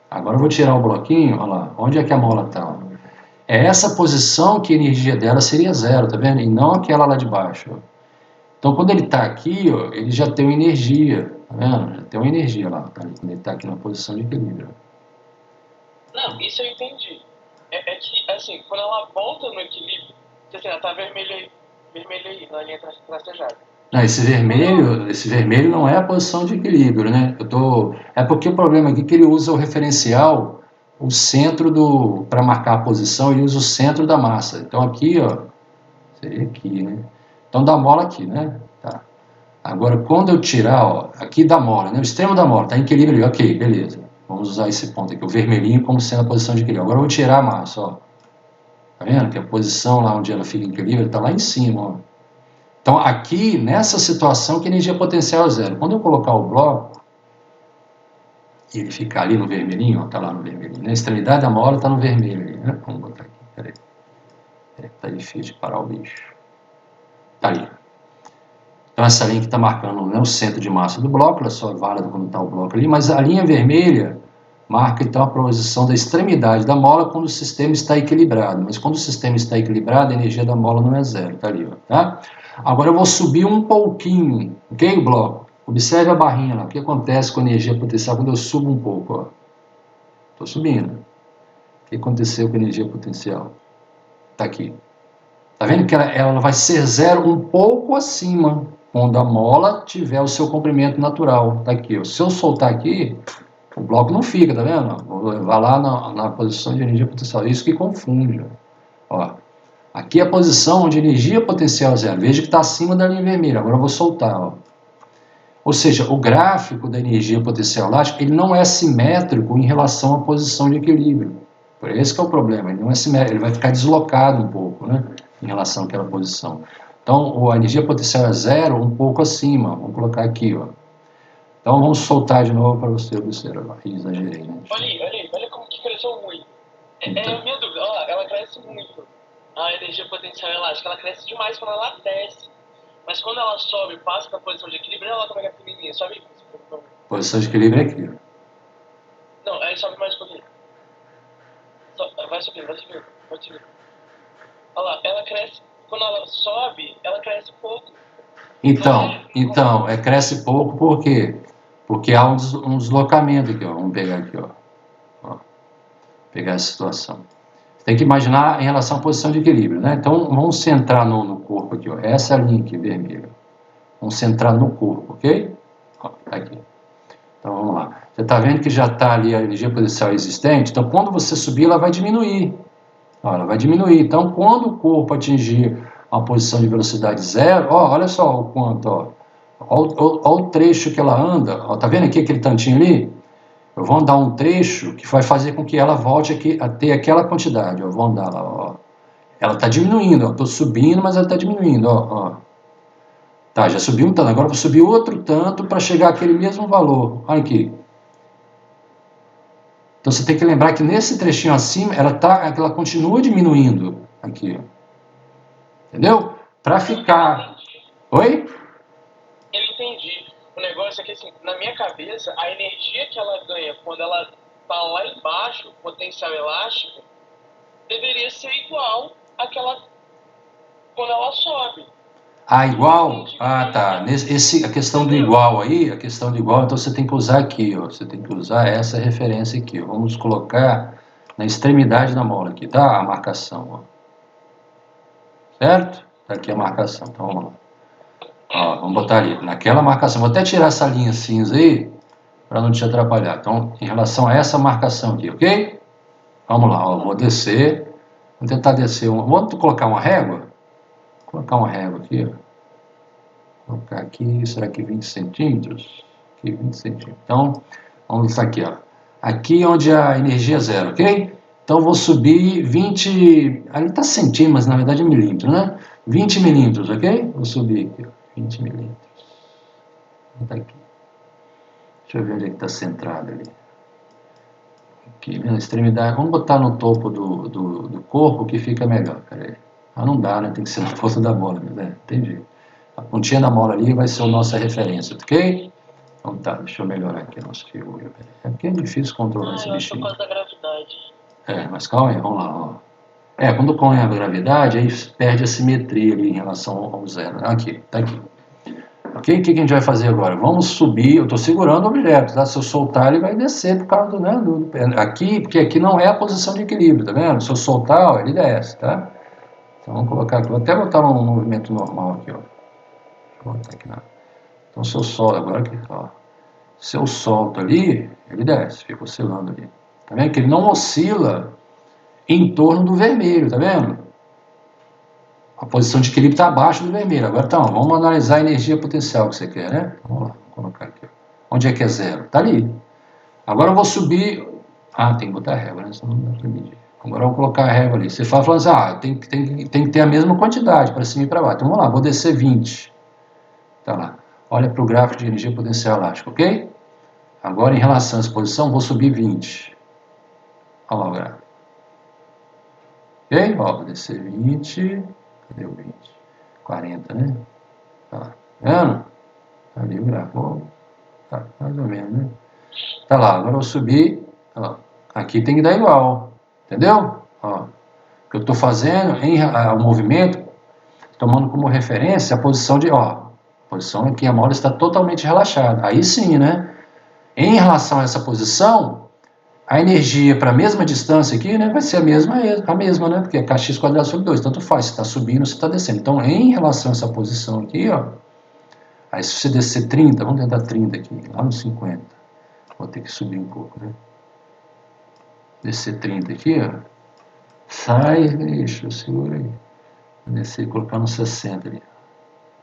Agora eu vou tirar o bloquinho, olha lá, onde é que a mola está? É essa posição que a energia dela seria zero, tá vendo? E não aquela lá de baixo. Ó. Então, quando ele está aqui, ó, ele já tem uma energia, tá vendo? Já tem uma energia lá, tá? Quando ele está aqui na posição de equilíbrio. Não, isso eu entendi. É que, assim, quando ela volta no equilíbrio, assim, ela tá vermelha aí, na linha tracejada. Não, esse vermelho não é a posição de equilíbrio, né? É porque o problema aqui é que ele usa o referencial, o centro para marcar a posição, ele usa o centro da massa. Então aqui, ó, seria aqui, né? Então da mola aqui, né? Tá. Agora, quando eu tirar, ó, aqui da mola, né? O extremo da mola, tá em equilíbrio, ok, beleza. Vamos usar esse ponto aqui, o vermelhinho como sendo a posição de equilíbrio. Agora eu vou tirar a massa, ó. Tá vendo? Que a posição lá onde ela fica em equilíbrio, está lá em cima, ó. Então, aqui, nessa situação, que a energia potencial é zero. Quando eu colocar o bloco, e ele ficar ali no vermelhinho, está lá no vermelhinho, né? A extremidade da mola está no vermelho ali, né? Vamos botar aqui, peraí. Está difícil de parar o bicho. Está ali. Então, essa linha que está marcando não é o centro de massa do bloco, ela só é válida quando está o bloco ali, mas a linha vermelha marca, então, a posição da extremidade da mola quando o sistema está equilibrado. Mas quando o sistema está equilibrado, a energia da mola não é zero, está ali, ó, tá? Agora eu vou subir um pouquinho, ok? O bloco. Observe a barrinha lá. O que acontece com a energia potencial quando eu subo um pouco? Estou subindo. O que aconteceu com a energia potencial? Está aqui. Está vendo que ela vai ser zero um pouco acima, quando a mola tiver o seu comprimento natural. Está aqui. Ó. Se eu soltar aqui, o bloco não fica, tá vendo? Vou levar lá na posição de energia potencial. Isso que confunde. Ó. Aqui é a posição onde a energia potencial é zero. Veja que está acima da linha vermelha. Agora eu vou soltar. Ó. Ou seja, o gráfico da energia potencial elástica ele não é simétrico em relação à posição de equilíbrio. Por esse que é o problema. Ele não é simétrico. Ele vai ficar deslocado um pouco, né, em relação àquela posição. Então, a energia potencial é zero um pouco acima. Vamos colocar aqui. Ó. Então, vamos soltar de novo para você observar. Exagerei, né? Olha como que cresceu muito. Então. É a minha dúvida. Olha lá, ela cresce muito. A energia potencial elástica, ela cresce demais quando ela desce. Mas quando ela sobe e passa para a posição de equilíbrio, ela também é pequenininha. Sobe. Posição de equilíbrio é aqui. Não, aí sobe mais um pouquinho. Vai subindo. Olha lá, ela cresce. Quando ela sobe, ela cresce pouco. Então, cresce pouco por quê? Porque há um deslocamento aqui, ó. Vamos pegar aqui, ó. Pegar essa situação. Você tem que imaginar em relação à posição de equilíbrio, né? Então, vamos centrar no corpo aqui, ó. Essa é a linha aqui, vermelha. Vamos centrar no corpo, ok? Ó, tá aqui. Então, vamos lá. Você está vendo que já está ali a energia potencial existente? Então, quando você subir, ela vai diminuir. Ó, ela vai diminuir. Então, quando o corpo atingir uma posição de velocidade zero, ó, olha só o quanto, ó. Olha o trecho que ela anda. Ó, tá vendo aqui aquele tantinho ali? Eu vou andar um trecho que vai fazer com que ela volte aqui a ter aquela quantidade. Eu vou andar lá, ó. ela está diminuindo, eu estou subindo, mas ela está diminuindo, ó. Tá, já subiu um tanto, agora eu vou subir outro tanto para chegar àquele mesmo valor. Olha aqui. Então você tem que lembrar que nesse trechinho acima, ela continua diminuindo aqui. Entendeu? Para ficar... Oi? Eu entendi. O negócio é que, assim, na minha cabeça, a energia que ela ganha quando ela tá lá embaixo, potencial elástico, deveria ser igual àquela quando ela sobe. Ah, igual? Ah, tá. A questão do igual aí, a questão do igual, então você tem que usar aqui, ó. Você tem que usar essa referência aqui, ó. Vamos colocar na extremidade da mola aqui, tá? A marcação, ó. Certo? Tá aqui a marcação, então vamos lá. Ó, vamos botar ali, naquela marcação. Vou até tirar essa linha cinza aí, para não te atrapalhar. Então, em relação a essa marcação aqui, ok? Vamos lá, ó. Vou descer. Vou tentar descer. Vamos colocar uma régua? Vou colocar uma régua aqui, ó. Vou colocar aqui, será que 20 centímetros? Aqui, 20 centímetros. Então, vamos estar aqui, ó. Aqui onde a energia é zero, ok? Então, vou subir 20... Ali está centímetros, mas na verdade é milímetro, né? 20 milímetros, ok? Vou subir aqui, ó. 20 milímetros. Vou botar aqui. Deixa eu ver onde é que está centrado ali. Aqui, na extremidade. Vamos botar no topo do corpo que fica melhor. Peraí. Ah, não dá, né? Tem que ser na ponta da bola, né? Entendi. A pontinha da mola ali vai ser a nossa referência, ok? Então tá, deixa eu melhorar aqui a nossa figura. É porque é difícil controlar esse bichinho. Eu acho por causa da gravidade. Mas calma aí, vamos lá. Ó. Quando ocorre a gravidade, aí perde a simetria ali em relação ao zero. Aqui, tá aqui. Ok? O que a gente vai fazer agora? Vamos subir, eu estou segurando o objeto, tá? Se eu soltar, ele vai descer por causa do, né, aqui, porque aqui não é a posição de equilíbrio, tá vendo? Se eu soltar, ó, ele desce, tá? Então vamos colocar aqui, vou até botar um movimento normal aqui, ó. Deixa eu botar aqui na... Então se eu solto, agora aqui, ó. Se eu solto ali, ele desce, fica oscilando ali. Tá vendo que ele não oscila em torno do vermelho, tá vendo? A posição de equilíbrio está abaixo do vermelho. Agora então, vamos analisar a energia potencial que você quer, né? Vamos lá, vou colocar aqui. Onde é que é zero? Está ali. Agora eu vou subir... Ah, tem que botar a régua, né? Senão não dá para medir. Agora eu vou colocar a régua ali. Você fala assim, tem que ter a mesma quantidade para cima e para baixo. Então vamos lá, vou descer 20. Tá lá. Olha para o gráfico de energia potencial elástica, ok? Agora em relação à exposição, vou subir 20. Olha lá o gráfico. Ok? Ó, vou descer 20... Cadê o 20? 40, né? Tá lá. Vendo? Tá ali o gráfico. Tá, mais ou menos, né? Tá lá, agora eu vou subir. Ó, aqui tem que dar igual. Entendeu? Ó, o que eu estou fazendo o movimento, tomando como referência a posição de... Ó, a posição em que a mola está totalmente relaxada. Aí sim, né? Em relação a essa posição, a energia para a mesma distância aqui, né, vai ser a mesma, né, porque é kx quadrado sobre 2, tanto faz, se está subindo ou se está descendo. Então, em relação a essa posição aqui, ó, aí se você descer 30, vamos tentar 30 aqui, lá no 50, vou ter que subir um pouco, né, descer 30 aqui, ó, sai, deixa, segura aí, vou descer e colocar no 60 ali.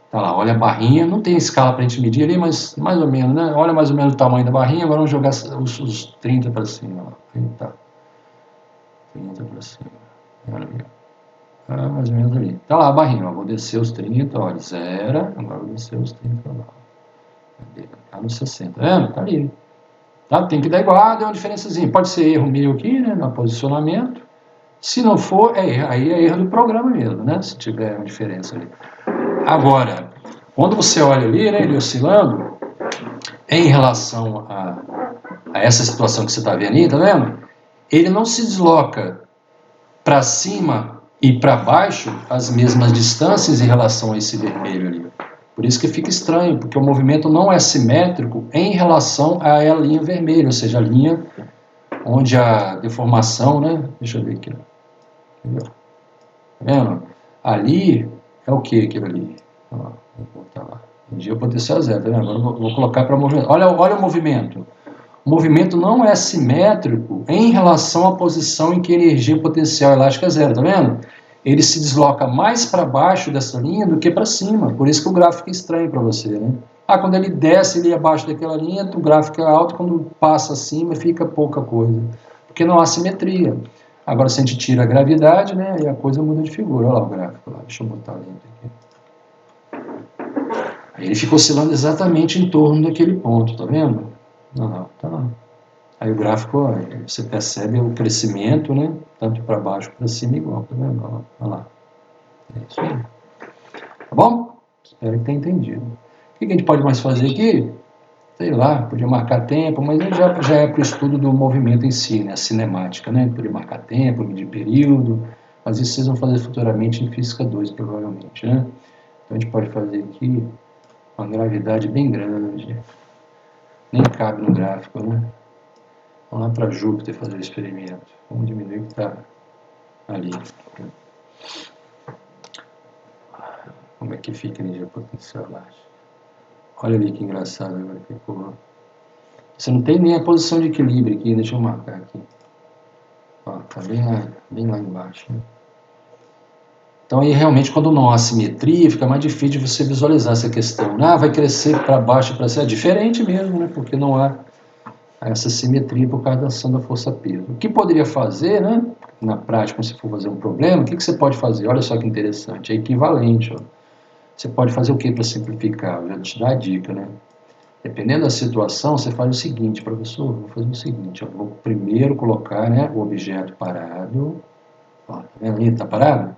Tá lá, olha a barrinha, não tem escala para a gente medir ali, mas mais ou menos, né? Olha mais ou menos o tamanho da barrinha, agora vamos jogar os 30 para cima. Ó. Aí tá. 30 para cima. Olha ali. Ah, mais ou menos ali. Tá lá a barrinha, ó. Vou descer os 30, olha, zero. Agora vou descer os 30 lá. Tá no 60, tá vendo? Tá ali. Tá? Tem que dar igual, deu uma diferençazinha. Pode ser erro meu aqui, né? No posicionamento. Se não for, é erro. Aí é erro do programa mesmo, né? Se tiver uma diferença ali. Agora, quando você olha ali, né, ele oscilando, em relação a essa situação que você está vendo aí, tá vendo? Ele não se desloca para cima e para baixo as mesmas distâncias em relação a esse vermelho ali. Por isso que fica estranho, porque o movimento não é simétrico em relação à linha vermelha, ou seja, a linha onde a deformação, né? Deixa eu ver aqui. Tá vendo? Ali é o que aquilo ali? Ó, vou botar lá. Energia potencial zero, tá vendo? Agora vou colocar para movimento. Olha o movimento. O movimento não é simétrico em relação à posição em que a energia potencial elástica é zero, tá vendo? Ele se desloca mais para baixo dessa linha do que para cima, por isso que o gráfico é estranho para você, né? Quando ele desce ali abaixo daquela linha, o gráfico é alto, quando passa acima fica pouca coisa, porque não há simetria. Agora, se a gente tira a gravidade, né, aí a coisa muda de figura. Olha lá o gráfico lá, deixa eu botar a lente aqui. Aí ele fica oscilando exatamente em torno daquele ponto, tá vendo? Olha lá, tá lá. Aí o gráfico, ó, você percebe o crescimento, né, tanto para baixo para cima igual, tá vendo? Olha lá. É isso aí. Tá bom? Espero que tenha entendido. O que a gente pode mais fazer aqui? Sei lá, podia marcar tempo, mas já é para o estudo do movimento em si, né? A cinemática, né? Podia marcar tempo, medir período, mas isso vocês vão fazer futuramente em Física 2, provavelmente, né? Então a gente pode fazer aqui uma gravidade bem grande, nem cabe no gráfico, né? Vamos lá para Júpiter fazer o experimento. Vamos diminuir o que está ali. Como é que fica a energia potencial lá? Olha ali que engraçado agora que ficou. Você não tem nem a posição de equilíbrio aqui, deixa eu marcar aqui. Ó, tá bem lá embaixo. Né? Então aí realmente quando não há simetria, fica mais difícil de você visualizar essa questão. Ah, vai crescer para baixo e para cima. É diferente mesmo, né? Porque não há essa simetria por causa da ação da força-peso. O que poderia fazer, né? Na prática, quando você for fazer um problema, o que você pode fazer? Olha só que interessante, é equivalente. Ó. Você pode fazer o que para simplificar? Eu já te dou a dica, né? Dependendo da situação, você faz o seguinte, professor, vou fazer o seguinte, eu vou primeiro colocar, né, o objeto parado, ó, tá vendo ali, tá parado?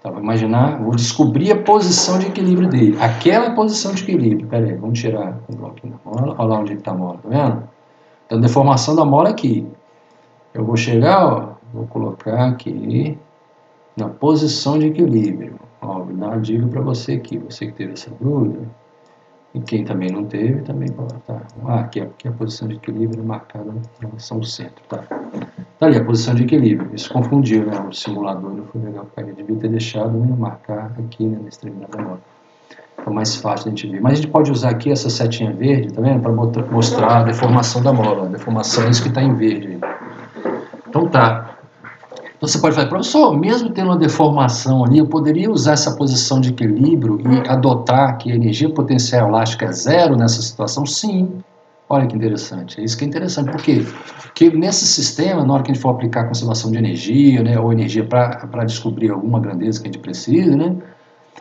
Então, vou imaginar, vou descobrir a posição de equilíbrio dele, aquela posição de equilíbrio, pera aí, vamos tirar o bloquinho da mola, olha lá onde está a mola, tá vendo? Então, deformação da mola aqui, eu vou chegar, ó, vou colocar aqui, na posição de equilíbrio, ó, vou dar uma dica para você aqui, você que teve essa dúvida, e quem também não teve, também pode estar. Aqui é a posição de equilíbrio marcada em relação ao centro. Tá ali a posição de equilíbrio. Isso confundiu, né? O simulador não foi legal, porque ele devia ter deixado, né, marcar aqui, né, na extremidade da mola. Fica mais fácil de a gente ver. Mas a gente pode usar aqui essa setinha verde, tá vendo? Para mostrar a deformação da mola. A deformação é isso que está em verde. Então tá. Então você pode falar, professor, mesmo tendo uma deformação ali, eu poderia usar essa posição de equilíbrio e adotar que a energia potencial elástica é zero nessa situação? Sim. Olha que interessante. É isso que é interessante. Por quê? Porque nesse sistema, na hora que a gente for aplicar a conservação de energia, né, ou energia para descobrir alguma grandeza que a gente precisa, né,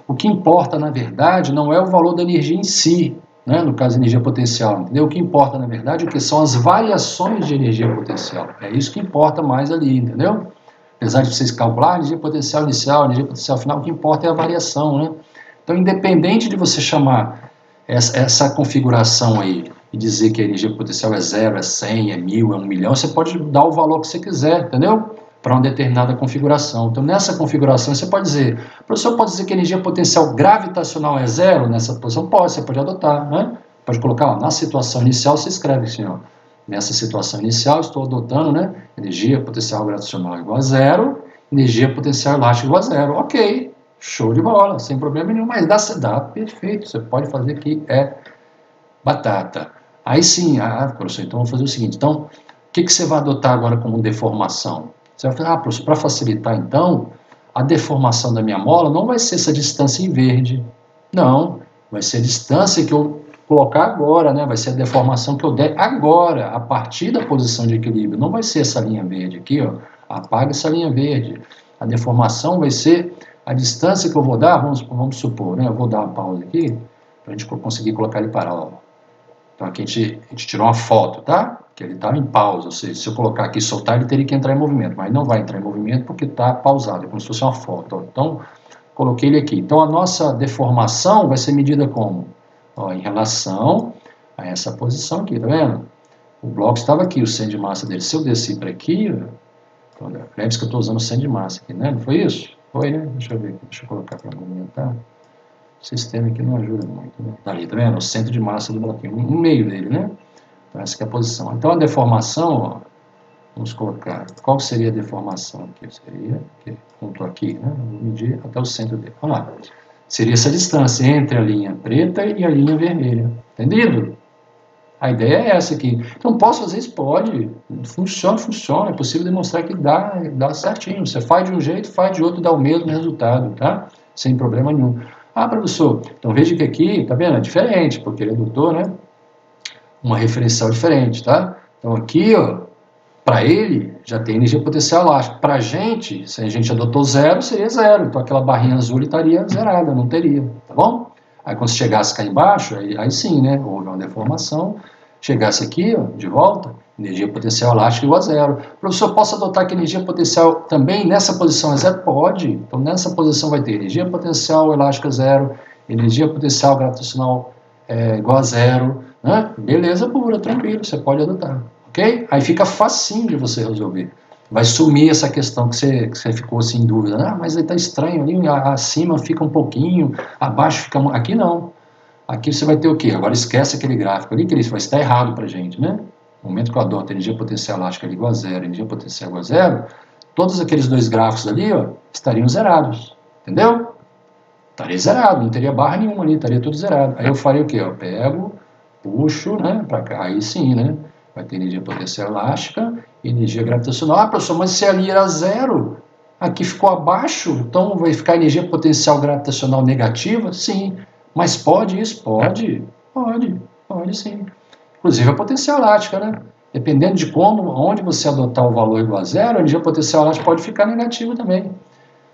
o que importa, na verdade, não é o valor da energia em si, né, no caso, energia potencial, entendeu? O que importa, na verdade, é o que são as variações de energia potencial. É isso que importa mais ali, entendeu? Apesar de vocês calcular energia potencial inicial, energia potencial final, o que importa é a variação, né? Então, independente de você chamar essa configuração aí e dizer que a energia potencial é 0, é 100, é 1000, é 1 milhão, você pode dar o valor que você quiser, entendeu? Para uma determinada configuração. Então, nessa configuração, você pode dizer, o professor pode dizer que a energia potencial gravitacional é 0 nessa posição? Pode, você pode adotar, né? Pode colocar, ó, na situação inicial, você escreve assim, ó. Nessa situação inicial, estou adotando, né, energia potencial gravitacional igual a 0, energia potencial elástica igual a 0. Ok, show de bola, sem problema nenhum, mas dá perfeito, você pode fazer que é batata. Aí sim, professor, então vamos fazer o seguinte, então, o que você vai adotar agora como deformação? Você vai falar, professor, para facilitar então, a deformação da minha mola não vai ser essa distância em verde, não, vai ser a distância que eu colocar agora, né? Vai ser a deformação que eu der agora, a partir da posição de equilíbrio. Não vai ser essa linha verde aqui, ó. Apaga essa linha verde. A deformação vai ser a distância que eu vou dar, vamos supor, né? Eu vou dar uma pausa aqui, para a gente conseguir colocar ele parado. Então aqui a gente tirou uma foto, tá? Que ele estava em pausa, ou seja, se eu colocar aqui e soltar, ele teria que entrar em movimento, mas não vai entrar em movimento porque está pausado, é como se fosse uma foto. Ó. Então, coloquei ele aqui. Então a nossa deformação vai ser medida como? Ó, em relação a essa posição aqui, tá vendo? O bloco estava aqui, o centro de massa dele. Se eu descer para aqui, lembre-se que eu estou usando o centro de massa aqui, né? Não foi isso? Foi, né? Deixa eu ver aqui, deixa eu colocar para movimentar. O sistema aqui não ajuda muito, né? Tá ali, tá vendo? O centro de massa do bloquinho, no meio dele, né? Então essa é a posição. Então a deformação, ó, vamos colocar, qual seria a deformação aqui? Seria, ponto aqui, né? Vou medir até o centro dele. Vamos lá. Seria essa distância entre a linha preta e a linha vermelha. Entendido? A ideia é essa aqui. Então, posso fazer isso? Pode. Funciona. É possível demonstrar que dá certinho. Você faz de um jeito, faz de outro, dá o mesmo resultado, tá? Sem problema nenhum. Professor, então veja que aqui, tá vendo? É diferente, porque ele adotou, né? Uma referencial diferente, tá? Então, aqui, ó, Para ele, já tem energia potencial elástica. Para a gente, se a gente adotou zero, seria zero. Então aquela barrinha azul estaria zerada, não teria, tá bom? Aí quando chegasse cá embaixo, aí sim, né? Houve uma deformação. Chegasse aqui, ó, de volta, energia potencial elástica igual a zero. Professor, posso adotar que energia potencial também nessa posição é zero? Pode. Então nessa posição vai ter energia potencial elástica zero, energia potencial gravitacional igual a zero, né? Beleza pura, tranquilo, você pode adotar. Ok? Aí fica facinho de você resolver. Vai sumir essa questão que você ficou assim em dúvida. Ah, mas aí está estranho ali, acima fica um pouquinho, abaixo fica... Aqui não. Aqui você vai ter o quê? Agora esquece aquele gráfico ali, que ele vai estar errado para a gente, né? No momento que eu adoto energia potencial elástica igual a zero, energia potencial igual a zero, todos aqueles dois gráficos ali, ó, estariam zerados. Entendeu? Estaria zerado, não teria barra nenhuma ali, estaria tudo zerado. Aí eu faria o quê? Eu pego, puxo, né, para cá, aí sim, né? Vai ter energia potencial elástica e energia gravitacional. Ah, professor, mas se ali era zero, aqui ficou abaixo, então vai ficar energia potencial gravitacional negativa? Sim. Mas pode isso? Pode. Pode sim. Inclusive a potencial elástica, né? Dependendo de como, onde você adotar o valor igual a zero, a energia potencial elástica pode ficar negativa também.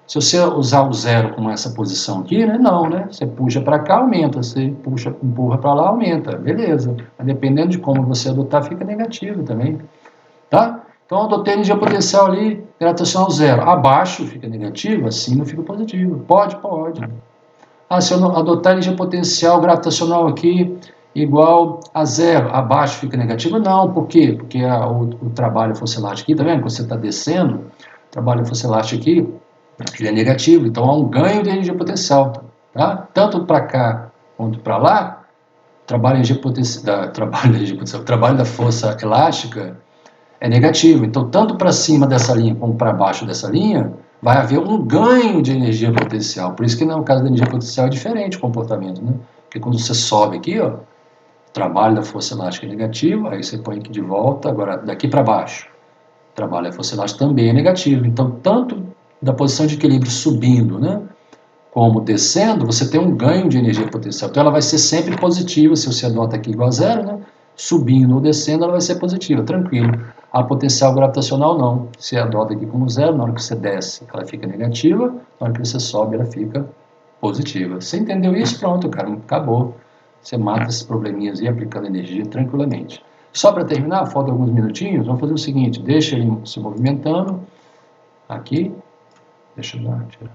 Se você usar o zero com essa posição aqui, né? Não, né? Você puxa para cá, aumenta. Você puxa, empurra para lá, aumenta. Beleza. Mas dependendo de como você adotar, fica negativo também. Tá? Então, eu adotei energia potencial ali, gravitacional zero. Abaixo fica negativo, acima fica positivo. Pode? Pode. Ah, se eu adotar energia potencial gravitacional aqui igual a zero, abaixo fica negativo? Não, por quê? Porque o trabalho fossilístico aqui, tá vendo? Quando você está descendo, o trabalho fossilístico aqui, ele é negativo, então há um ganho de energia potencial, tá? Tanto para cá quanto para lá, o trabalho da força elástica é negativo. Então, tanto para cima dessa linha como para baixo dessa linha, vai haver um ganho de energia potencial. Por isso que no caso da energia potencial é diferente o comportamento, né? Porque quando você sobe aqui, ó, o trabalho da força elástica é negativo, aí você põe aqui de volta, agora daqui para baixo, o trabalho da força elástica também é negativo. Então, tanto da posição de equilíbrio subindo, né, como descendo, você tem um ganho de energia potencial. Então, ela vai ser sempre positiva, se você adota aqui igual a zero, né? Subindo ou descendo, ela vai ser positiva, tranquilo. A potencial gravitacional não. Você adota aqui como zero, na hora que você desce, ela fica negativa, na hora que você sobe, ela fica positiva. Você entendeu isso? Pronto, cara, acabou. Você mata esses probleminhas aí aplicando energia tranquilamente. Só para terminar, falta alguns minutinhos, vamos fazer o seguinte, deixa ele se movimentando, aqui, deixa eu dar, tirar,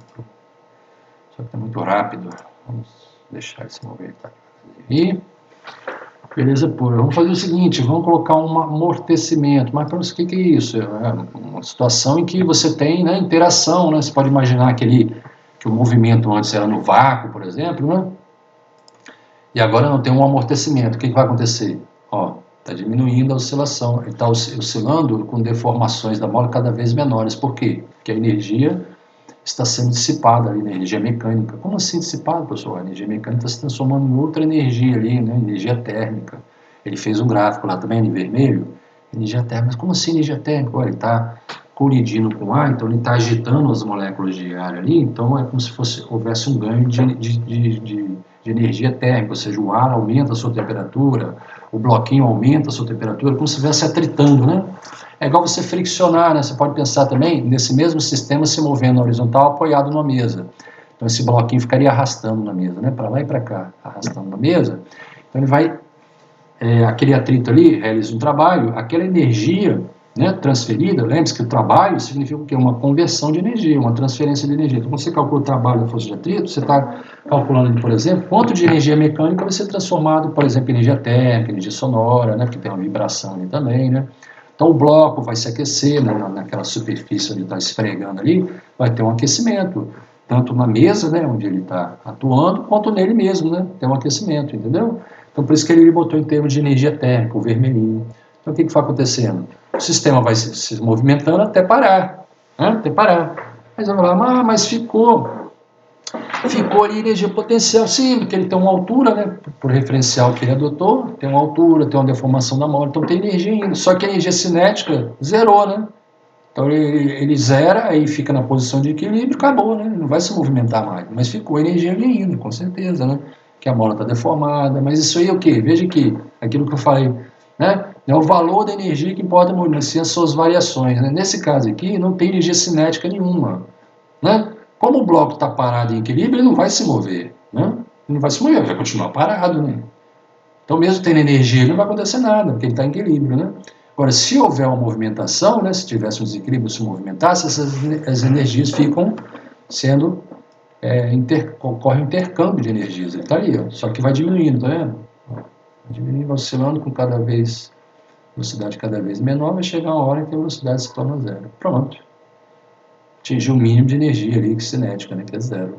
só que está muito rápido, vamos deixar ele se movimentar aqui. Beleza pura. Vamos fazer o seguinte, vamos colocar um amortecimento. Mas para você, o que é isso? É uma situação em que você tem, né, interação, né? Você pode imaginar que o movimento antes era no vácuo, por exemplo, né? E agora não tem um amortecimento. O que vai acontecer? Ó, está diminuindo a oscilação. Ele está oscilando com deformações da mola cada vez menores. Por quê? Porque a energia está sendo dissipada ali, né? Energia mecânica. Como assim dissipada, professor? A energia mecânica está se transformando em outra energia ali, né? Energia térmica. Ele fez um gráfico lá também, em vermelho, energia térmica. Mas como assim energia térmica? Olha, ele está colidindo com o ar, então ele está agitando as moléculas de ar ali, então é como se houvesse um ganho de energia térmica, ou seja, o ar aumenta a sua temperatura, o bloquinho aumenta a sua temperatura, como se estivesse atritando, né? É igual você friccionar, né? Você pode pensar também nesse mesmo sistema se movendo na horizontal apoiado numa mesa. Então esse bloquinho ficaria arrastando na mesa, né? Para lá e para cá, arrastando na mesa. Então ele vai, aquele atrito ali realiza um trabalho, aquela energia, né, transferida, lembre-se que o trabalho significa o quê? Uma conversão de energia, uma transferência de energia. Então quando você calcula o trabalho da força de atrito, você está calculando, por exemplo, quanto de energia mecânica vai ser transformado, por exemplo, em energia térmica, energia sonora, né? Porque tem uma vibração ali também, né? Então o bloco vai se aquecer, né, naquela superfície onde está esfregando ali, vai ter um aquecimento, tanto na mesa, né, onde ele está atuando, quanto nele mesmo, né, tem um aquecimento, entendeu? Então por isso que ele botou em termos de energia térmica, o vermelhinho. Então o que vai acontecendo? O sistema vai se movimentando até parar, né, até parar. Mas vai falar, mas ficou ali energia potencial, sim, porque ele tem uma altura, né, por referencial que ele adotou, tem uma altura, tem uma deformação da mola, então tem energia ainda, só que a energia cinética zerou, né, então ele zera, aí fica na posição de equilíbrio, acabou, né, ele não vai se movimentar mais, mas ficou energia ali ainda, com certeza, né, que a mola está deformada, mas isso aí é o quê? Veja que, aquilo que eu falei, né? É o valor da energia que importa no movimento, assim, as suas variações, né? Nesse caso aqui, não tem energia cinética nenhuma, né? Como o bloco está parado em equilíbrio, ele não vai se mover, né? Ele não vai se mover, vai continuar parado, né? Então, mesmo tendo energia, não vai acontecer nada, porque ele está em equilíbrio, né? Agora, se houver uma movimentação, né, se tivesse um desequilíbrio, se movimentasse, as energias ficam sendo, ocorre um intercâmbio de energias. Ele está ali, ó, só que vai diminuindo, tá vendo? Vai diminuindo, oscilando com velocidade cada vez menor, vai chegar uma hora em que a velocidade se torna zero. Pronto. Atingiu o mínimo de energia ali, cinética, né, que é zero.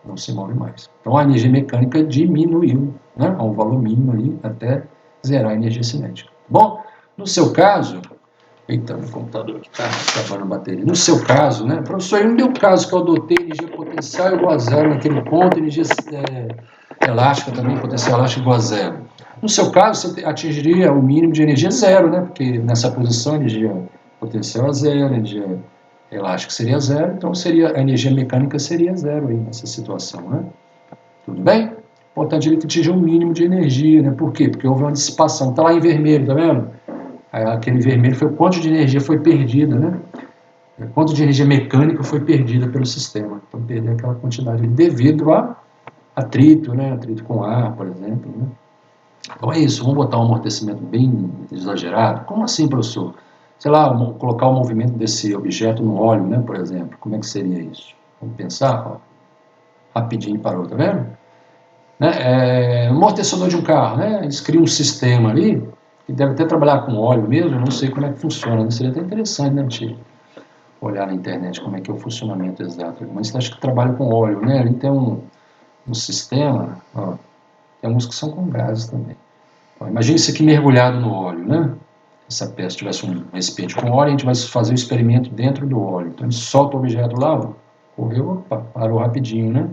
Não se move mais. Então a energia mecânica diminuiu, né, a um valor mínimo ali, até zerar a energia cinética. Bom, no seu caso, eita, meu computador aqui está acabando a bateria. No seu caso, né, professor, no meu caso que eu adotei energia potencial igual a zero naquele ponto, energia elástica também, potencial elástica igual a zero. No seu caso, você atingiria o mínimo de energia zero, né, porque nessa posição a energia potencial é zero, a energia elástica seria zero, então a energia mecânica seria zero aí nessa situação, né? Tudo bem? Importante ele que atingiu um mínimo de energia, né? Por quê? Porque houve uma dissipação. Está lá em vermelho, tá vendo? Aquele vermelho foi o quanto de energia foi perdida, né? Quanto de energia mecânica foi perdida pelo sistema. Então perdeu aquela quantidade devido a atrito, né? Atrito com ar, por exemplo, né? Então é isso, vamos botar um amortecimento bem exagerado. Como assim, professor? Sei lá, colocar o movimento desse objeto no óleo, né, por exemplo. Como é que seria isso? Vamos pensar, ó. Rapidinho parou, tá vendo? Né? Amortecedor de um carro, né? Eles criam um sistema ali, que deve até trabalhar com óleo mesmo, eu não sei como é que funciona, né? Seria até interessante, né, gente? Olhar na internet como é que é o funcionamento exato. Mas acho que trabalha com óleo, né? Ali tem um sistema, ó, tem alguns que são com gases também. Imagina isso aqui mergulhado no óleo, né? Essa peça tivesse um recipiente com óleo, a gente vai fazer o experimento dentro do óleo. Então a gente solta o objeto lá, ó, correu, opa, parou rapidinho, né?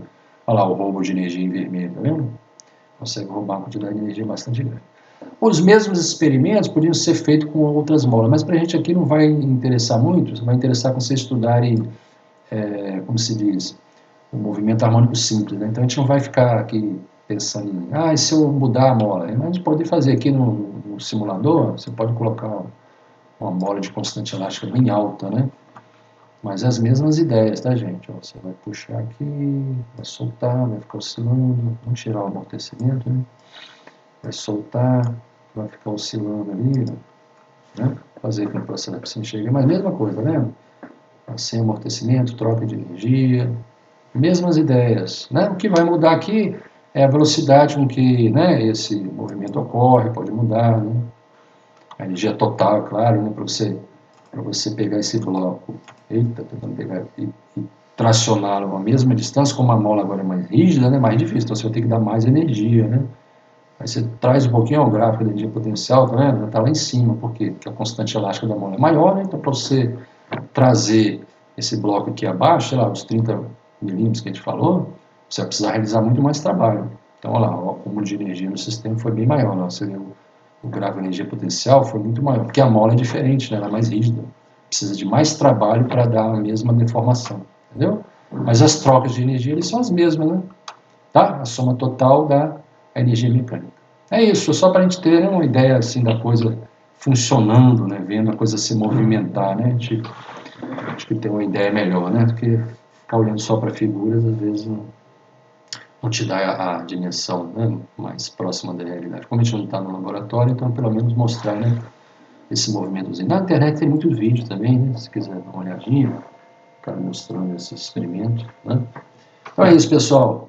Olha lá o roubo de energia em vermelho, tá vendo? Consegue roubar uma quantidade de energia bastante grande. Os mesmos experimentos podiam ser feitos com outras molas, mas para a gente aqui não vai interessar muito, vai interessar quando vocês estudarem, como se diz, o movimento harmônico simples, né? Então a gente não vai ficar aqui pensando em, e se eu mudar a mola? Mas a gente pode fazer aqui no simulador, você pode colocar uma mola de constante elástica bem alta, né? Mas as mesmas ideias, tá, gente? Ó, você vai puxar aqui, vai soltar, vai ficar oscilando, vamos tirar o amortecimento, né? Vai soltar, vai ficar oscilando ali, né? Fazer com que o processo para você enxergar, mas mesma coisa, né? Sem amortecimento, troca de energia, mesmas ideias, né? O que vai mudar aqui é a velocidade com que, né, esse movimento ocorre, pode mudar, né? A energia total, claro, né, para você pegar esse bloco, tentando pegar e tracioná-lo a mesma distância, como a mola agora é mais rígida, né, mais difícil, então você vai ter que dar mais energia, né? Aí você traz um pouquinho o gráfico da energia potencial, tá vendo? Está lá em cima, por quê? Porque a constante elástica da mola é maior, né? Então para você trazer esse bloco aqui abaixo, sei lá, os 30 milímetros que a gente falou, você vai precisar realizar muito mais trabalho. Então, olha lá, o acúmulo de energia no sistema foi bem maior. Né? Você vê o gráfico de energia potencial foi muito maior, porque a mola é diferente, né? Ela é mais rígida. Precisa de mais trabalho para dar a mesma deformação, entendeu? Mas as trocas de energia eles são as mesmas, né? Tá? A soma total dá a energia mecânica. É isso, só para a gente ter, né, uma ideia assim da coisa funcionando, né? Vendo a coisa se movimentar, né? A gente acho que tem uma ideia melhor, né? Porque ficar olhando só para figuras, às vezes, não te dá a dimensão, né, mais próxima da realidade. Como a gente não está no laboratório, então pelo menos mostrar, né, esse movimentozinho. Na internet tem muitos vídeos também, né? Se quiser dar uma olhadinha, cara mostrando esse experimento, né? Então é isso, pessoal.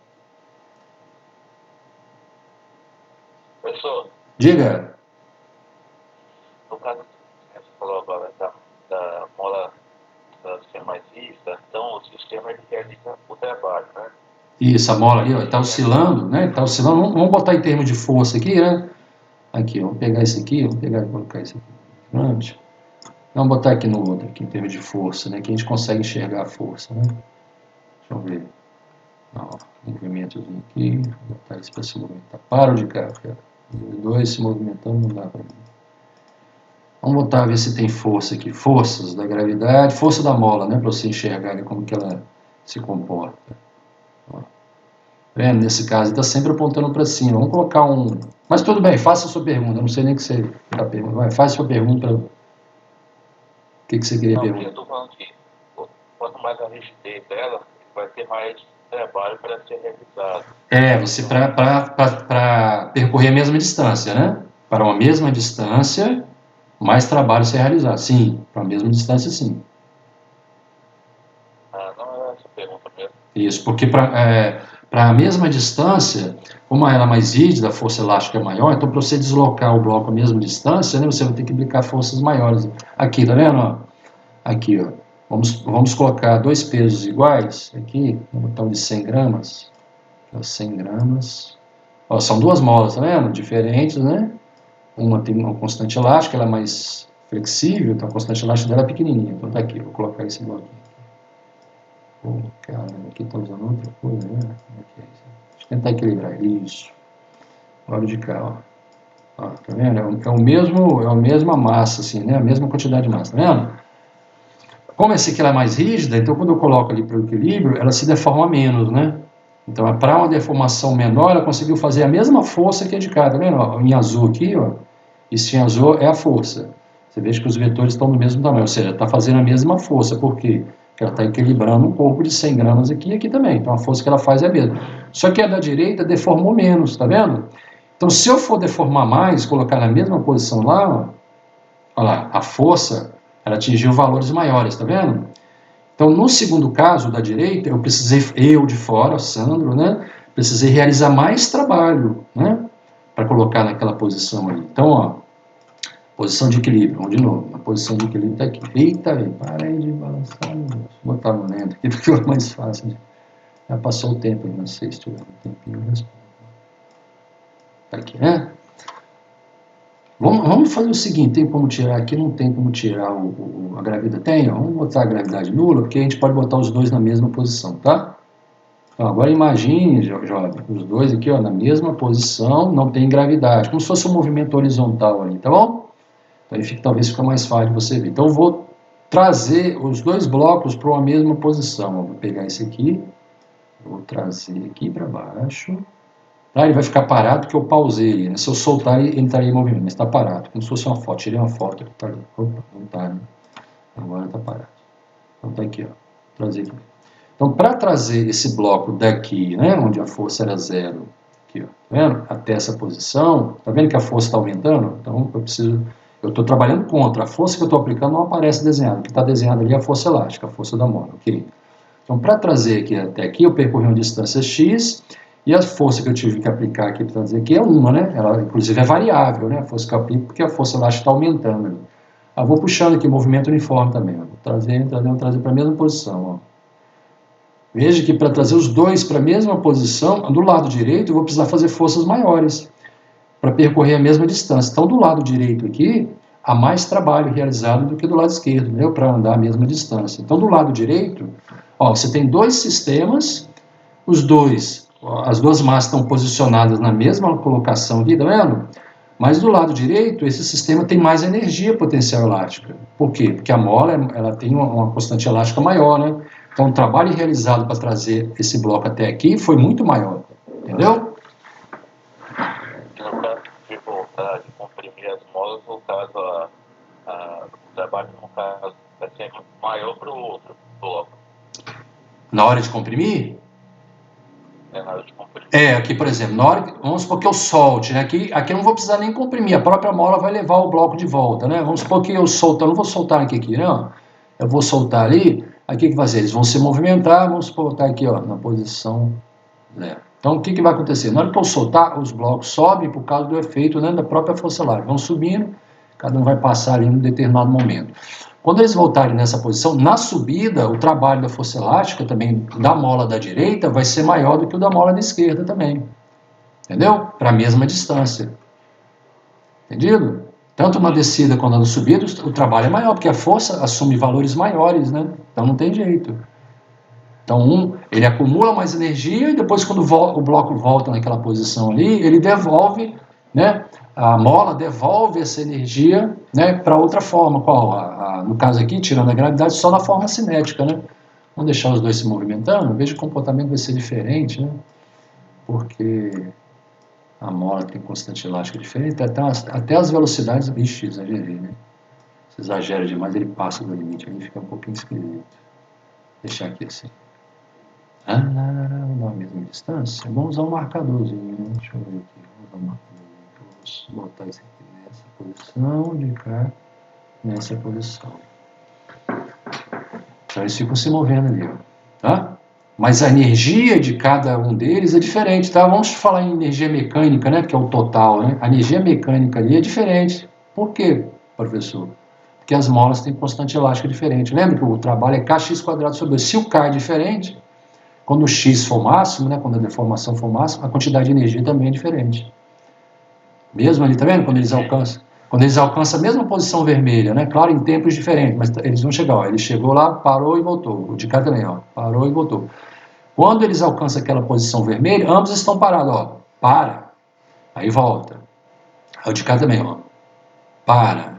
Professor, Diga. no caso que você falou agora da mola ser mais vista, então o sistema ele realiza o trabalho, né? Isso, a mola ali, ó, está oscilando, né? Está oscilando. Vamos botar em termos de força aqui, né? Aqui, vamos pegar esse aqui, vamos pegar e colocar esse aqui. Vamos botar aqui no outro, aqui em termos de força, né? Que a gente consegue enxergar a força, né? Deixa eu ver. Ó, movimentozinho aqui, vou botar isso para se movimentar. Paro de cá, cara. Os dois se movimentando não dá para mim. Vamos botar, ver se tem força aqui. Forças da gravidade, força da mola, né? Para você enxergar como que ela se comporta. Ó. Vendo? Nesse caso, está sempre apontando para cima. Vamos colocar um Mas tudo bem, faça a sua pergunta. Eu não sei nem o que você está perguntando. Vai, faça a sua pergunta. O que você queria Não, porque perguntar? eu estou falando que quanto mais a rigidez dela, vai ter mais trabalho para ser realizado. Você para percorrer a mesma distância, né? Para uma mesma distância, mais trabalho ser realizado. Sim, para a mesma distância, sim. Ah, não era essa pergunta mesmo. Isso, porque para a mesma distância, como ela é mais rígida, a força elástica é maior, então para você deslocar o bloco a mesma distância, né, você vai ter que aplicar forças maiores. Aqui, tá vendo? Ó? Aqui, ó. Vamos colocar dois pesos iguais, aqui, um botão de 100 gramas, 100 gramas. Ó, são duas molas, tá vendo? Diferentes, né? Uma tem uma constante elástica, ela é mais flexível, então a constante elástica dela é pequenininha. Então tá aqui, vou colocar esse bloquinho. Pô, cara, aqui tá usando outra coisa, né? Deixa eu tentar equilibrar isso. Lado de cá, ó. Tá vendo? É a mesma massa, assim, né? A mesma quantidade de massa, tá vendo? Como essa aqui ela é mais rígida, então quando eu coloco ali para o equilíbrio, ela se deforma menos, né? Então, para uma deformação menor, ela conseguiu fazer a mesma força que a de cá, tá vendo? Ó, em azul aqui, ó, isso em azul é a força. Você veja que os vetores estão do mesmo tamanho, ou seja, está fazendo a mesma força. Por quê? Porque ela está equilibrando um corpo de 100 gramas aqui e aqui também. Então, a força que ela faz é a mesma. Só que a da direita deformou menos, tá vendo? Então, se eu for deformar mais, colocar na mesma posição lá, ó, olha lá, a força, ela atingiu valores maiores, tá vendo? Então, no segundo caso, da direita, eu de fora, Sandro, né, precisei realizar mais trabalho, né, para colocar naquela posição ali. Então, ó, posição de equilíbrio, vamos de novo, a posição de equilíbrio está aqui. Eita, velho, para aí de balançar, vou botar no lento aqui, porque é mais fácil. Já passou o tempo, não sei se tiver um tempinho, eu respondo. Tá aqui, né? Vamos fazer o seguinte, tem como tirar aqui, não tem como tirar a gravidade, tem, ó, vamos botar a gravidade nula, porque a gente pode botar os dois na mesma posição, tá? Então, agora imagine, jovem, os dois aqui, ó, na mesma posição, não tem gravidade, como se fosse um movimento horizontal ali, tá bom? Então aí talvez fica mais fácil de você ver. Então eu vou trazer os dois blocos para uma mesma posição, vou pegar esse aqui, vou trazer aqui para baixo. Ele vai ficar parado porque eu pausei ele, né? Se eu soltar ele estaria em movimento, mas está parado, como se fosse uma foto. Tirei uma foto, ele está ali. Opa, não está, né? Agora está parado. Então está aqui, ó. Trazer aqui. Então, para trazer esse bloco daqui, né, onde a força era zero, aqui, ó, tá vendo? Até essa posição, tá vendo que a força está aumentando? Então eu estou trabalhando contra. A força que eu estou aplicando não aparece desenhada. O que está desenhado ali é a força elástica, a força da mola, ok? Então, para trazer aqui até aqui, eu percorri uma distância x, e a força que eu tive que aplicar aqui para trazer aqui é uma, né? Ela, inclusive, é variável, né? A força que eu aplico, porque a força elástica está aumentando ali. Vou puxando aqui, movimento uniforme também. Ó. Vou trazer para a mesma posição. Ó. Veja que para trazer os dois para a mesma posição, do lado direito, eu vou precisar fazer forças maiores para percorrer a mesma distância. Então, do lado direito aqui, há mais trabalho realizado do que do lado esquerdo, né? Para andar a mesma distância. Então, do lado direito, ó, você tem dois sistemas, as duas massas estão posicionadas na mesma colocação aqui, tá vendo? Mas do lado direito, esse sistema tem mais energia potencial elástica. Por quê? Porque a mola ela tem uma constante elástica maior, né? Então o trabalho realizado para trazer esse bloco até aqui foi muito maior, entendeu? No caso de voltar, de comprimir as molas, no caso, o trabalho, no caso, vai ser maior para o outro bloco. Na hora de comprimir? Na hora de comprimir. Aqui, por exemplo, na hora que, vamos supor que eu solte, né? Aqui eu não vou precisar nem comprimir, a própria mola vai levar o bloco de volta, né? Vamos supor que eu solto, eu não vou soltar aqui, né? Eu vou soltar ali, aqui o que vai fazer? Eles vão se movimentar, vamos botar aqui, ó, na posição zero. Então, o que vai acontecer? Na hora que eu soltar, os blocos sobem por causa do efeito, né, da própria força elástica. Vão subindo, cada um vai passar ali em um determinado momento. Quando eles voltarem nessa posição, na subida, o trabalho da força elástica também da mola da direita vai ser maior do que o da mola da esquerda também. Entendeu? Para a mesma distância. Entendido? Tanto na descida quanto na subida, o trabalho é maior, porque a força assume valores maiores, né? Então não tem jeito. Então, ele acumula mais energia e depois, quando o bloco volta naquela posição ali, ele devolve, né? A mola devolve essa energia, né, para outra forma. Qual? No caso aqui, tirando a gravidade, só na forma cinética, né? Vamos deixar os dois se movimentando, veja que o comportamento vai ser diferente, né? Porque A mola tem constante elástica diferente, até as velocidades, ixi, exagerei, né? Se exagera demais, ele passa do limite, aí fica um pouquinho esquisito. Deixar aqui assim. Na mesma distância, vamos usar um marcadorzinho, né? Deixa eu ver aqui, vamos usar um marcadorzinho. Vou botar isso aqui nessa posição, de cá, nessa posição. Então eles ficam se movendo ali, ó, tá? Mas a energia de cada um deles é diferente, tá? Vamos falar em energia mecânica, né? Que é o total, né? A energia mecânica ali é diferente. Por quê, professor? Porque as molas têm constante elástica diferente. Lembra que o trabalho é kx² sobre 2. Se o k é diferente, quando o x for máximo, né? Quando a deformação for máxima, a quantidade de energia também é diferente. Mesmo ali, tá vendo? Quando eles alcançam a mesma posição vermelha, né? Claro, em tempos diferentes, mas eles vão chegar, ó. Ele chegou lá, parou e voltou. O de cá também, ó. Parou e voltou. Quando eles alcançam aquela posição vermelha, ambos estão parados, ó. Para, aí volta. Aí o de cá também, ó. Para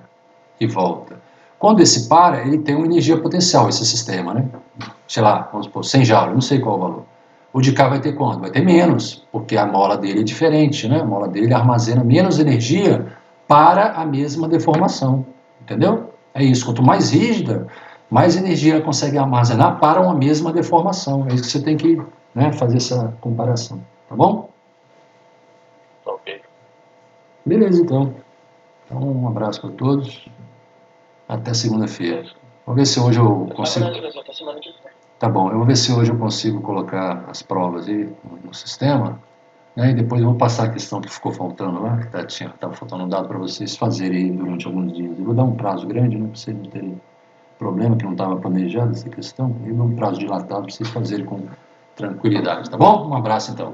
e volta. Quando esse para, ele tem uma energia potencial, esse sistema, né? Sei lá, vamos supor, 100 joules, não sei qual o valor. O de cá vai ter quanto? Vai ter menos, porque a mola dele é diferente, né? A mola dele armazena menos energia para a mesma deformação, entendeu? É isso, quanto mais rígida, mais energia ela consegue armazenar para uma mesma deformação. É isso que você tem que, né, fazer essa comparação, tá bom? Ok. Beleza, então. Então, um abraço para todos. Até segunda-feira. Vou ver se hoje eu consigo... Tá bom, eu vou ver se hoje eu consigo colocar as provas aí no sistema, né, e depois eu vou passar a questão que ficou faltando lá, que estava faltando um dado para vocês fazerem aí durante alguns dias. Eu vou dar um prazo grande, né, para vocês não terem problema, que não estava planejado essa questão, e eu dou um prazo dilatado para vocês fazerem com tranquilidade, tá bom? Um abraço então.